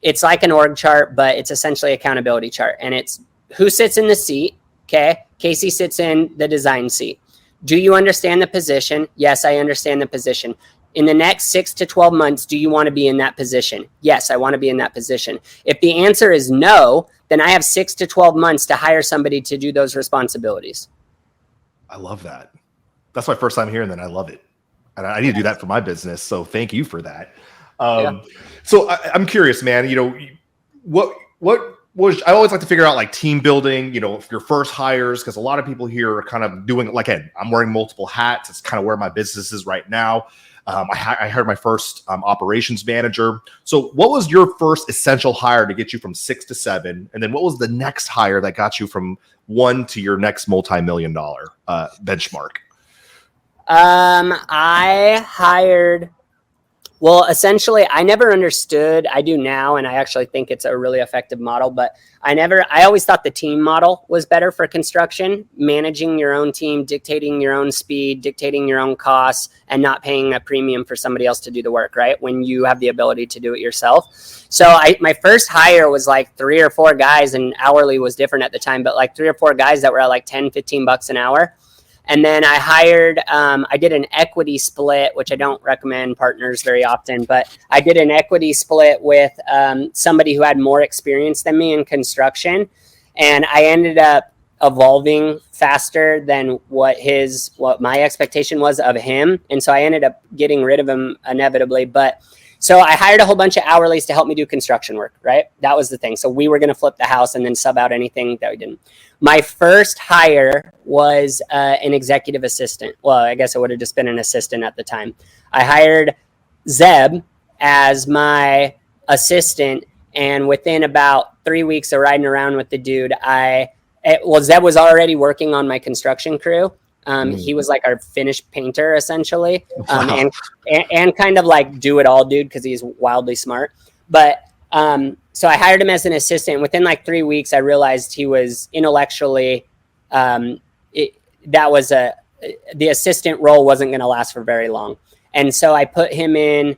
it's like an org chart, but it's essentially accountability chart. And it's who sits in the seat. Okay. Casey sits in the design seat. Do you understand the position? Yes, I understand the position. In the next 6 to 12 months, do you want to be in that position? Yes, I want to be in that position. If the answer is no, then I have 6 to 12 months to hire somebody to do those responsibilities. I love that. That's my first time hearing that. I love it. And I need to do that for my business. So thank you for that. So I'm curious, man, what was, I always like to figure out like team building, if your first hires, because a lot of people here are kind of doing like, hey, I'm wearing multiple hats. It's kind of where my business is right now. I hired my first operations manager. So what was your first essential hire to get you from 6 to 7? And then what was the next hire that got you from 1 to your next multi-million-dollar benchmark? I hired, well, essentially, I never understood. I do now, and I actually think it's a really effective model, but I always thought the team model was better for construction, managing your own team, dictating your own speed, dictating your own costs, and not paying a premium for somebody else to do the work, right? When you have the ability to do it yourself. So my first hire was like 3 or 4 guys, and hourly was different at the time, but like 3 or 4 guys that were at like 10, 15 bucks an hour. And then I hired, I did an equity split, which I don't recommend partners very often, but I did an equity split with somebody who had more experience than me in construction. And I ended up evolving faster than what my expectation was of him. And so I ended up getting rid of him inevitably. But so I hired a whole bunch of hourlies to help me do construction work, right? That was the thing. So we were going to flip the house and then sub out anything that we didn't. My first hire was an executive assistant. Well, I guess it would have just been an assistant at the time. I hired Zeb as my assistant. And within about 3 weeks of riding around with the dude, Zeb was already working on my construction crew. He was like our finished painter, essentially, and kind of like do it all dude, because he's wildly smart. But so I hired him as an assistant. Within like 3 weeks, I realized he was intellectually, the assistant role wasn't going to last for very long. And so I put him in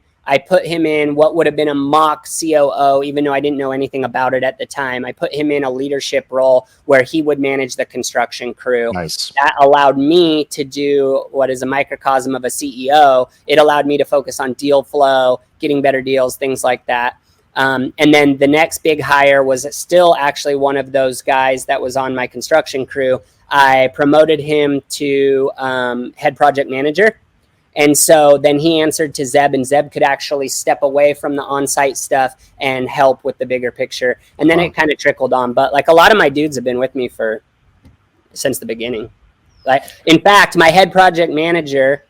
what would have been a mock COO, even though I didn't know anything about it at the time. I put him in a leadership role where he would manage the construction crew. Nice. That allowed me to do what is a microcosm of a CEO. It allowed me to focus on deal flow, getting better deals, things like that. And then the next big hire was still actually one of those guys that was on my construction crew. I promoted him to head project manager. And so then he answered to Zeb, and Zeb could actually step away from the on-site stuff and help with the bigger picture. And then it kind of trickled on. But like a lot of my dudes have been with me since the beginning. Like, in fact, my head project manager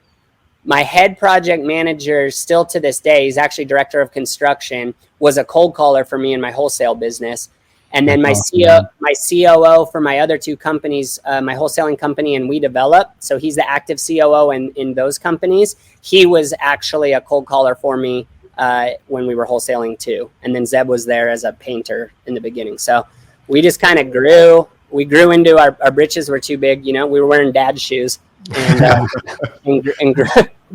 still to this day, he's actually director of construction, was a cold caller for me in my wholesale business. And then my COO for my other 2 companies, my wholesaling company and We Develop. So he's the active COO in those companies. He was actually a cold caller for me when we were wholesaling too. And then Zeb was there as a painter in the beginning. So we just kind of grew. We grew into our britches were too big. We were wearing dad's shoes and grew.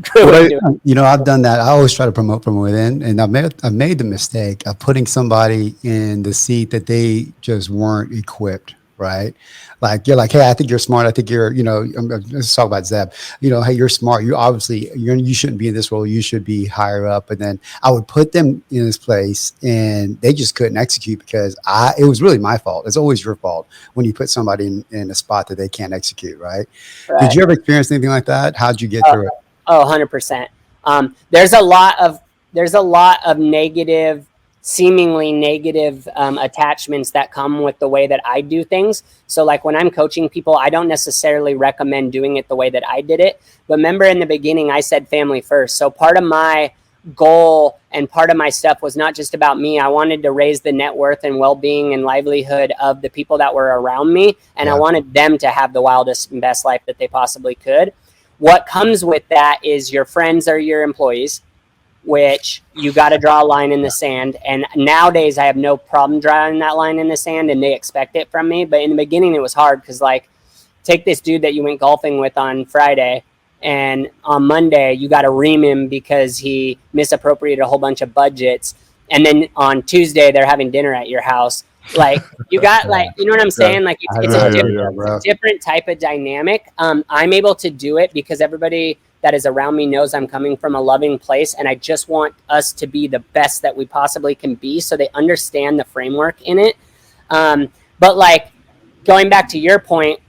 grew into it. You know, I've done that. I always try to promote from within, and I've made the mistake of putting somebody in the seat that they just weren't equipped. Right? Like you're like, hey, I think you're smart. I think you're, you know, let's talk about Zeb. You know, hey, you're smart. You obviously you shouldn't be in this role. You should be higher up. And then I would put them in this place, and they just couldn't execute because it was really my fault. It's always your fault when you put somebody in a spot that they can't execute. Right? Did you ever experience anything like that? How'd you get through it? Oh, 100%. There's a lot of negative, seemingly negative attachments that come with the way that I do things. So like when I'm coaching people, I don't necessarily recommend doing it the way that I did it. But remember in the beginning, I said family first. So part of my goal and part of my stuff was not just about me. I wanted to raise the net worth and well-being and livelihood of the people that were around me. And I wanted them to have the wildest and best life that they possibly could. What comes with that is your friends are your employees, which you got to draw a line in the sand. And nowadays I have no problem drawing that line in the sand and they expect it from me. But in the beginning it was hard because like take this dude that you went golfing with on Friday and on Monday you got to ream him because he misappropriated a whole bunch of budgets. And then on Tuesday they're having dinner at your house. Like you got like, you know what I'm saying? Like it's a different type of dynamic. I'm able to do it because everybody that is around me knows I'm coming from a loving place. And I just want us to be the best that we possibly can be. So they understand the framework in it. But like going back to your point,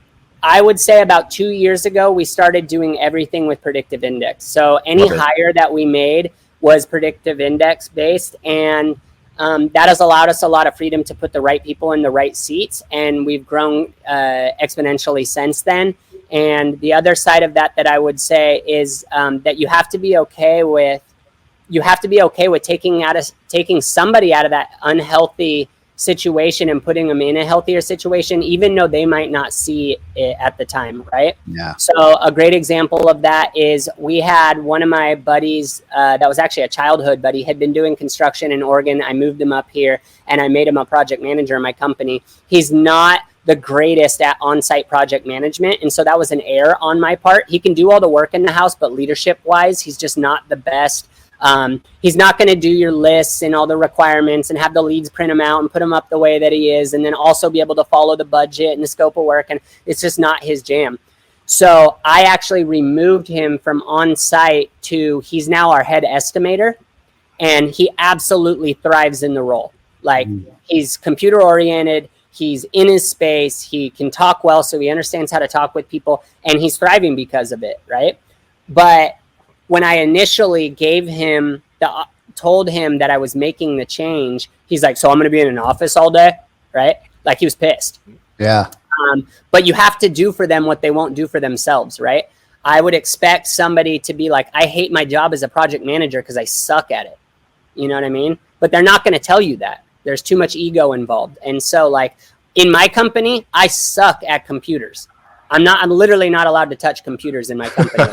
I would say about 2 years ago, we started doing everything with predictive index. So any hire that we made was predictive index based. And that has allowed us a lot of freedom to put the right people in the right seats. And we've grown exponentially since then. And the other side of that I would say is that you have to be okay with taking somebody out of that unhealthy situation and putting them in a healthier situation, even though they might not see it at the time, right? Yeah. So a great example of that is we had one of my buddies that was actually a childhood buddy, had been doing construction in Oregon. I moved him up here and I made him a project manager in my company. He's not the greatest at on-site project management. And so that was an error on my part. He can do all the work in the house, but leadership wise, he's just not the best. He's not going to do your lists and all the requirements and have the leads print them out and put them up the way that he is. And then also be able to follow the budget and the scope of work. And it's just not his jam. So I actually removed him from on-site to he's now our head estimator. And he absolutely thrives in the role. Like he's computer oriented. He's in his space. He can talk well. So he understands how to talk with people and he's thriving because of it. Right. But when I initially told him that I was making the change, he's like, so I'm going to be in an office all day, right? Like he was pissed. Yeah. But you have to do for them what they won't do for themselves, right? I would expect somebody to be like, I hate my job as a project manager because I suck at it. You know what I mean? But they're not going to tell you that. There's too much ego involved. And so like in my company, I suck at computers. I'm literally not allowed to touch computers in my company.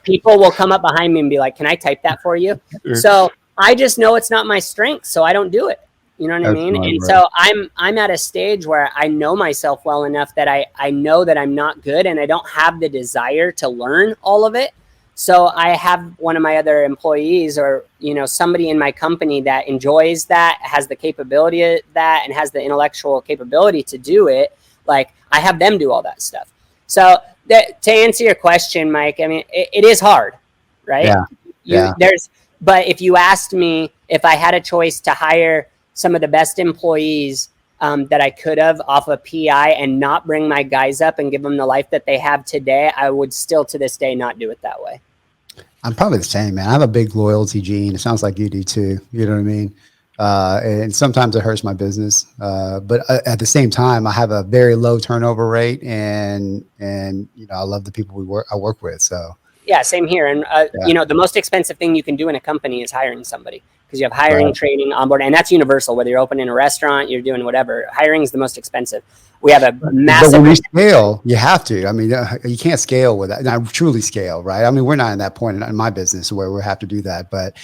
People will come up behind me and be like, can I type that for you? So I just know it's not my strength. So I don't do it. You know what I mean? And so I'm at a stage where I know myself well enough that I know that I'm not good and I don't have the desire to learn all of it. So I have one of my other employees or, you know, somebody in my company that enjoys that, has the capability of that and has the intellectual capability to do it. Like I have them do all that stuff. So to answer your question, Mike, I mean, it is hard, right? Yeah. But if you asked me if I had a choice to hire some of the best employees that I could have off of PI and not bring my guys up and give them the life that they have today, I would still to this day not do it that way. I'm probably the same, man. I have a big loyalty gene. It sounds like you do too. You know what I mean? And sometimes it hurts my business. But at the same time, I have a very low turnover rate and, you know, I love the people I work with. So yeah, same here. And, you know, the most expensive thing you can do in a company is hiring somebody because you have hiring, training, onboard, and that's universal, whether you're opening a restaurant, you're doing whatever. Hiring is the most expensive. We have a massive. But when you scale, you have to. I mean, you can't scale with that. Not truly scale, right? I mean, we're not in that point in my business where we have to do that. But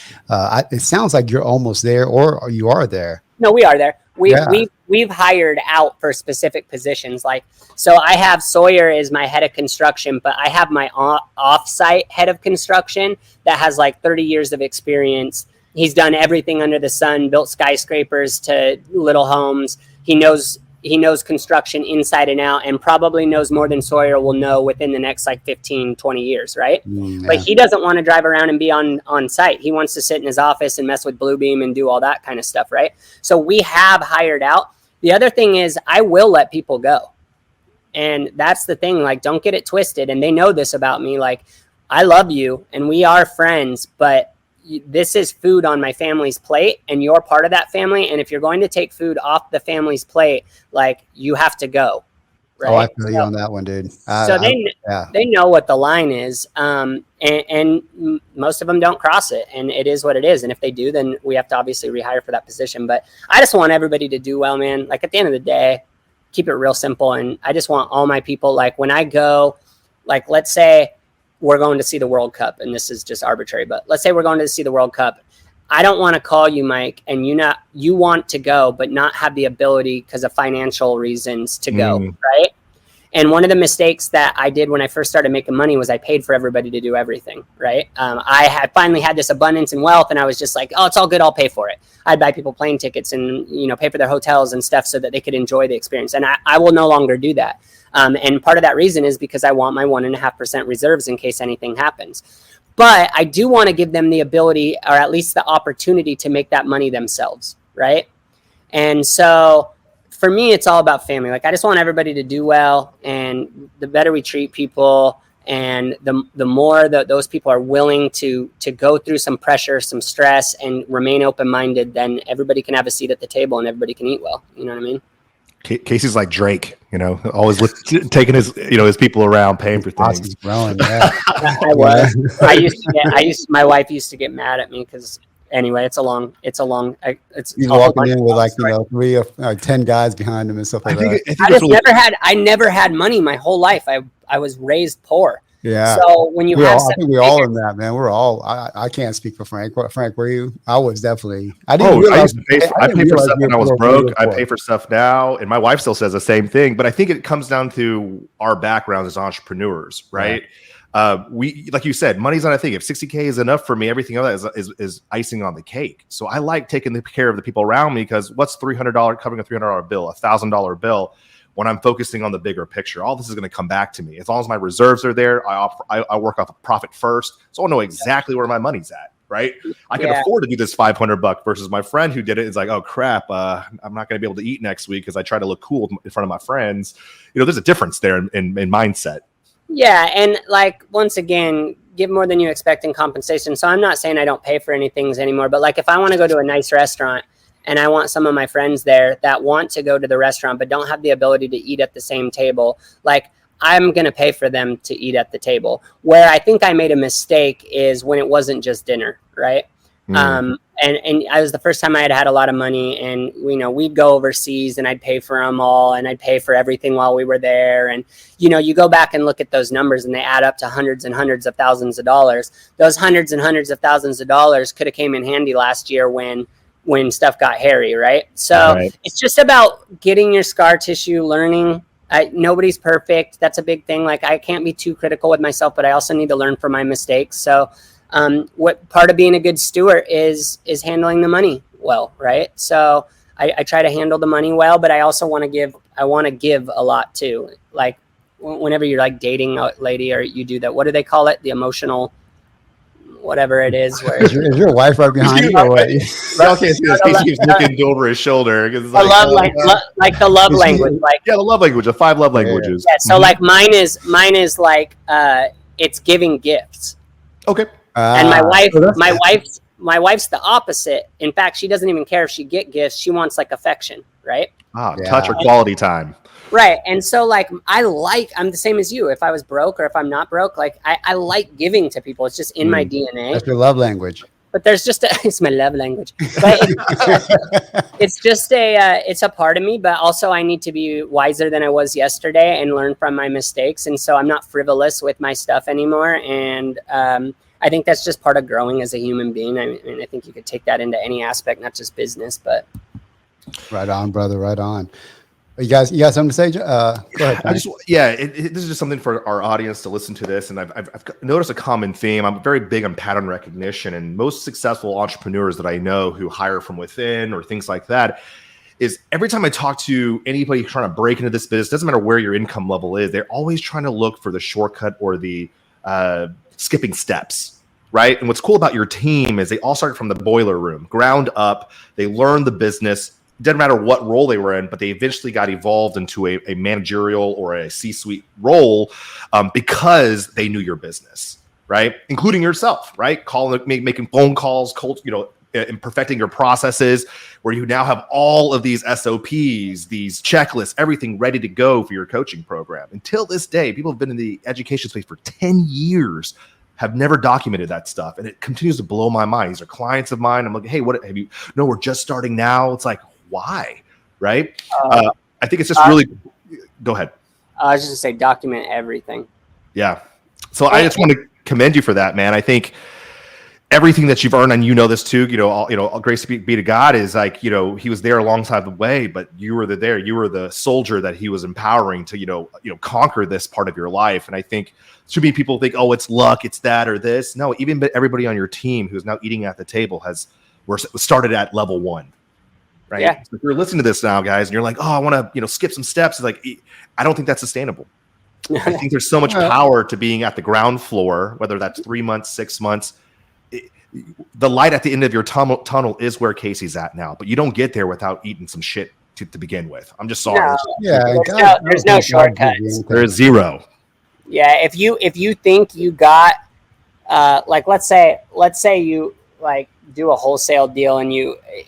it sounds like you're almost there, or you are there. No, we are there. Yeah. We've hired out for specific positions. Like, so I have Sawyer is my head of construction, but I have my off-site head of construction that has like 30 years of experience. He's done everything under the sun, built skyscrapers to little homes. He knows construction inside and out, and probably knows more than Sawyer will know within the next like 15, 20 years, right? Yeah. But he doesn't want to drive around and be on site. He wants to sit in his office and mess with Bluebeam and do all that kind of stuff, right? So we have hired out. The other thing is I will let people go. And that's the thing, like, don't get it twisted. And they know this about me. Like, I love you and we are friends, but this is food on my family's plate and you're part of that family. And if you're going to take food off the family's plate, like, you have to go. Right? Oh, I feel you on that one, dude. So they know what the line is. And most of them don't cross it, and it is what it is. And if they do, then we have to obviously rehire for that position. But I just want everybody to do well, man. Like, at the end of the day, keep it real simple. And I just want all my people, like, when I go, like, let's say we're going to see the World Cup, and this is just arbitrary, but let's say we're going to see the World Cup. I don't want to call you, Mike, and you want to go, but not have the ability because of financial reasons to go, right? And one of the mistakes that I did when I first started making money was I paid for everybody to do everything, right? I had finally had this abundance and wealth, and I was just like, oh, it's all good, I'll pay for it. I'd buy people plane tickets and, pay for their hotels and stuff so that they could enjoy the experience. And I will no longer do that. And part of that reason is because I want my 1.5% reserves in case anything happens. But I do want to give them the ability, or at least the opportunity, to make that money themselves, right? And so for me, it's all about family. Like, I just want everybody to do well, and the better we treat people, and the more that those people are willing to go through some pressure, some stress, and remain open-minded, then everybody can have a seat at the table and everybody can eat well. You know what I mean? Casey's like Drake, always taking his people around, paying for things. Awesome. Growing, yeah. I was. My wife used to get mad at me because, anyway, it's He's walking in with like 3 or 10 guys behind him and stuff like that. I never had money my whole life. I was raised poor. Yeah. So when you I think we're all in that, man. We're all. I can't speak for Frank. Frank, were you? I was definitely. I pay for stuff when I was broke. I pay for stuff now, and my wife still says the same thing. But I think it comes down to our background as entrepreneurs, right? We, like you said, money's not a thing. If 60K is enough for me, everything else is icing on the cake. So I like taking care of the people around me, because what's $300 covering a $300 bill, $1,000 bill? When I'm focusing on the bigger picture, all this is going to come back to me. As long as my reserves are there, I work off a profit first. So I know exactly where my money's at, right? I can afford to do this $500 versus my friend who did it is like, oh crap, I'm not going to be able to eat next week because I try to look cool in front of my friends. There's a difference there in mindset. Yeah. And like, once again, give more than you expect in compensation. So I'm not saying I don't pay for any things anymore, but like, if I want to go to a nice restaurant, and I want some of my friends there that want to go to the restaurant but don't have the ability to eat at the same table, like, I'm going to pay for them to eat at the table. Where I think I made a mistake is when it wasn't just dinner, right? And I was the first time I had a lot of money, and we'd go overseas and I'd pay for them all, and I'd pay for everything while we were there. And you go back and look at those numbers and they add up to hundreds and hundreds of thousands of dollars. Those hundreds and hundreds of thousands of dollars could have came in handy last year when stuff got hairy, right? So It's just about getting your scar tissue, learning. Nobody's perfect. That's a big thing. Like, I can't be too critical with myself, but I also need to learn from my mistakes. So what part of being a good steward is handling the money well, right? So I try to handle the money well, but I also want to give a lot too. Like, whenever you're like dating a lady or you do that, what do they call it? The emotional, whatever it is. Where is your wife right behind you? Casey keeps looking over his shoulder. Like the love language. Like, the love language, the 5 love languages. Yeah, so like mine is like it's giving gifts. Okay. And my wife's the opposite. In fact, she doesn't even care if she get gifts. She wants like affection, right? Touch or quality time. Right. And so like, I'm the same as you. If I was broke or if I'm not broke, like I like giving to people. It's just in my DNA. That's your love language. But there's just it's my love language. But it's a part of me, but also I need to be wiser than I was yesterday and learn from my mistakes. And so I'm not frivolous with my stuff anymore. And I think that's just part of growing as a human being. I mean, I think you could take that into any aspect, not just business, but Right on, brother. Right on. You got something to say? Go ahead. I just, yeah, this is just something for our audience to listen to this. And I've noticed a common theme. I'm very big on pattern recognition, and most successful entrepreneurs that I know who hire from within or things like that is every time I talk to anybody trying to break into this business, doesn't matter where your income level is, they're always trying to look for the shortcut or the skipping steps, right? And what's cool about your team is they all started from the boiler room, ground up. They learned the business. It doesn't matter what role they were in, but they eventually got evolved into a managerial or a C-suite role because they knew your business, right? Including yourself, right? Making phone calls, and perfecting your processes, where you now have all of these SOPs, these checklists, everything ready to go for your coaching program. Until this day, people have been in the education space for 10 years, have never documented that stuff. And it continues to blow my mind. These are clients of mine. I'm like, hey, what have you? No, we're just starting now. It's like, why? Right? I think it's just really, go ahead. I was just gonna say, document everything. Yeah. So I just want to commend you for that, man. I think everything that you've earned, and this too, all grace be to God, is like, he was there alongside the way, but you were you were the soldier that he was empowering to, conquer this part of your life. And I think too many people think, oh, it's luck, it's that or this. No, even everybody on your team who's now eating at the table was started at level 1. Right. Yeah. So if you're listening to this now, guys, and you're like, oh, I want to, skip some steps. It's like, I don't think that's sustainable. I think there's so much power to being at the ground floor, whether that's 3 months, 6 months. The light at the end of your tunnel is where Casey's at now, but you don't get there without eating some shit to begin with. I'm just sorry. No, there's no shortcuts. There is zero. Yeah. If you think you got, like, let's say you like do a wholesale deal, and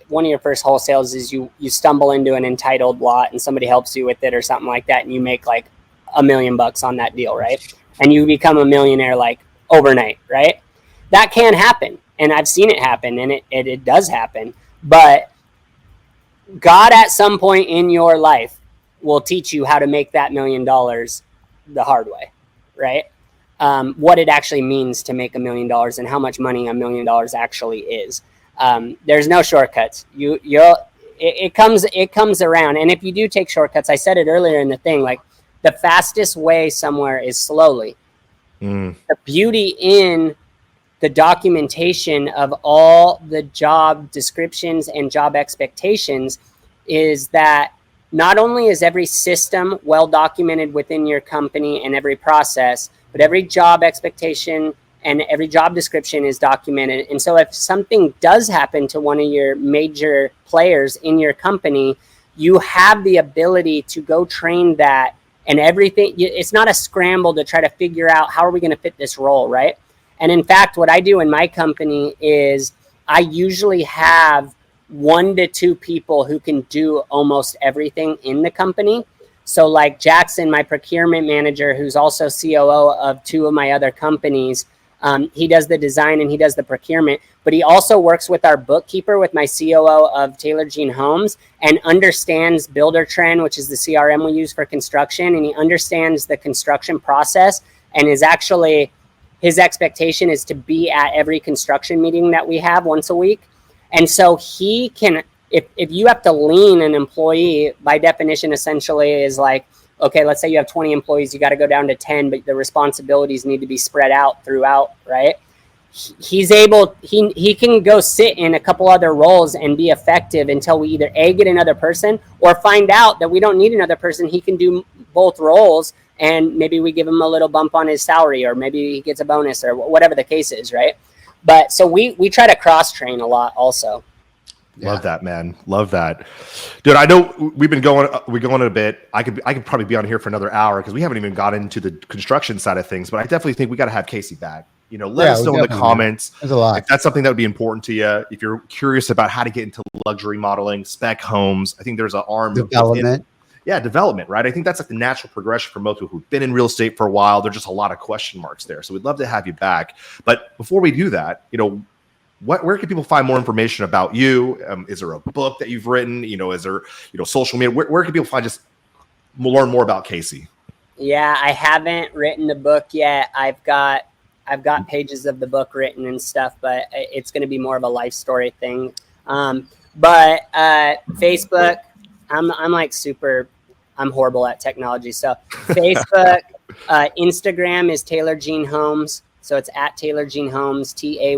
one of your first wholesales is you stumble into an entitled lot and somebody helps you with it or something like that, and you make like $1 million on that deal, right? And you become a millionaire like overnight, right? That can happen, and I've seen it happen, and it does happen. But God at some point in your life will teach you how to make that $1 million the hard way, right? What it actually means to make $1 million and how much money $1 million actually is. There's no shortcuts. It comes around. And if you do take shortcuts, I said it earlier in the thing, like the fastest way somewhere is slowly. The beauty in the documentation of all the job descriptions and job expectations is that not only is every system well documented within your company and every process, but every job expectation and every job description is documented. And so if something does happen to one of your major players in your company, you have the ability to go train that and everything. It's not a scramble to try to figure out how are we going to fit this role, right? And in fact, what I do in my company is I usually have 1 to 2 people who can do almost everything in the company. So like Jackson, my procurement manager, who's also COO of 2 of my other companies, he does the design and he does the procurement, but he also works with our bookkeeper, with my COO of Taylor Jean Homes, and understands Builder Trend, which is the CRM we use for construction. And he understands the construction process, and his expectation is to be at every construction meeting that we have once a week. And so he can, if you have to lean an employee, by definition, essentially is like, okay, let's say you have 20 employees, you got to go down to 10, but the responsibilities need to be spread out throughout, right? He can go sit in a couple other roles and be effective until we either get another person or find out that we don't need another person. He can do both roles, and maybe we give him a little bump on his salary, or maybe he gets a bonus, or whatever the case is, right? But so we try to cross train a lot also. Yeah. Love that, man. Love that, dude. I know we're going a bit. I could probably be on here for another hour because we haven't even got into the construction side of things. But I definitely think we got to have Casey back. Let us know in the comments. There's a lot. If that's something that would be important to you. If you're curious about how to get into luxury modeling, spec homes, I think there's an arm development. Development, right? I think that's like the natural progression for most people who've been in real estate for a while. There's just a lot of question marks there. So we'd love to have you back. But before we do that, where can people find more information about you? Is there a book that you've written? Is there, social media? Where can people find learn more about Casey? Yeah, I haven't written the book yet. I've got pages of the book written and stuff, but it's going to be more of a life story thing. But Facebook, I'm horrible at technology. So Facebook, Instagram is Taylor Jean Holmes. So it's at Taylor Jean Holmes, TaylorJene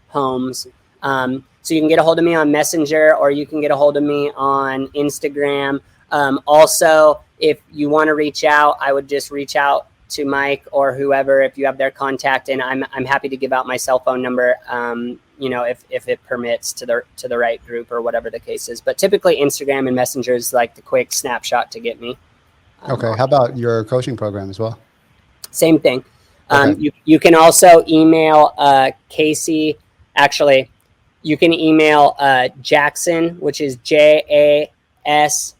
Holmes. So you can get a hold of me on Messenger, or you can get a hold of me on Instagram. Also, if you want to reach out, I would just reach out to Mike or whoever if you have their contact, and I'm happy to give out my cell phone number. If it permits to the right group or whatever the case is. But typically, Instagram and Messenger is like the quick snapshot to get me. Okay. How about your coaching program as well? Same thing. Okay. You can also email Casey. Actually, you can email Jackson, which is JAS.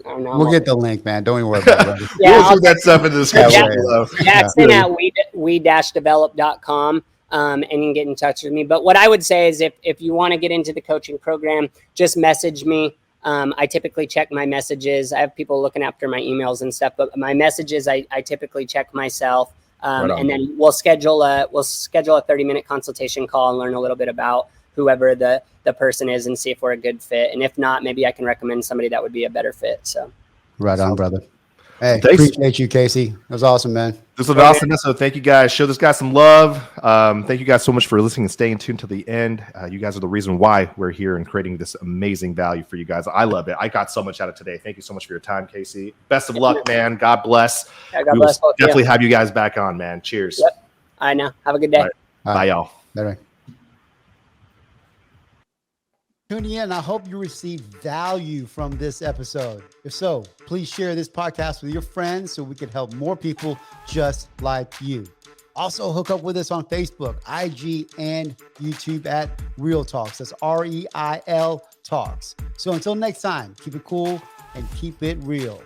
I don't know. We'll get the link, man. Don't even worry about it. We'll put that stuff in the description below. Jackson at we-develop.com. And you can get in touch with me. But what I would say is if you want to get into the coaching program, just message me. I typically check my messages. I have people looking after my emails and stuff, but my messages, I typically check myself. And then we'll schedule a 30-minute consultation call and learn a little bit about whoever the person is and see if we're a good fit. And if not, maybe I can recommend somebody that would be a better fit. So right on, brother. Hey, Thanks. appreciate you, Casey. That was awesome, man. This was an awesome episode. Thank you guys. Show this guy some love. Thank you guys so much for listening and staying tuned to the end. You guys are the reason why we're here and creating this amazing value for you guys. I love it. I got so much out of today. Thank you so much for your time, Casey. Best of luck, man. God bless. Yeah, God bless. We'll definitely have you guys back on, man. Cheers. Yep. I know. Have a good day. All right. Bye, y'all. Bye. Tuning in. I hope you received value from this episode. If so, please share this podcast with your friends so we can help more people just like you. Also, hook up with us on Facebook, IG, and YouTube at Real Talks. That's REIL Talks. So until next time, keep it cool and keep it real.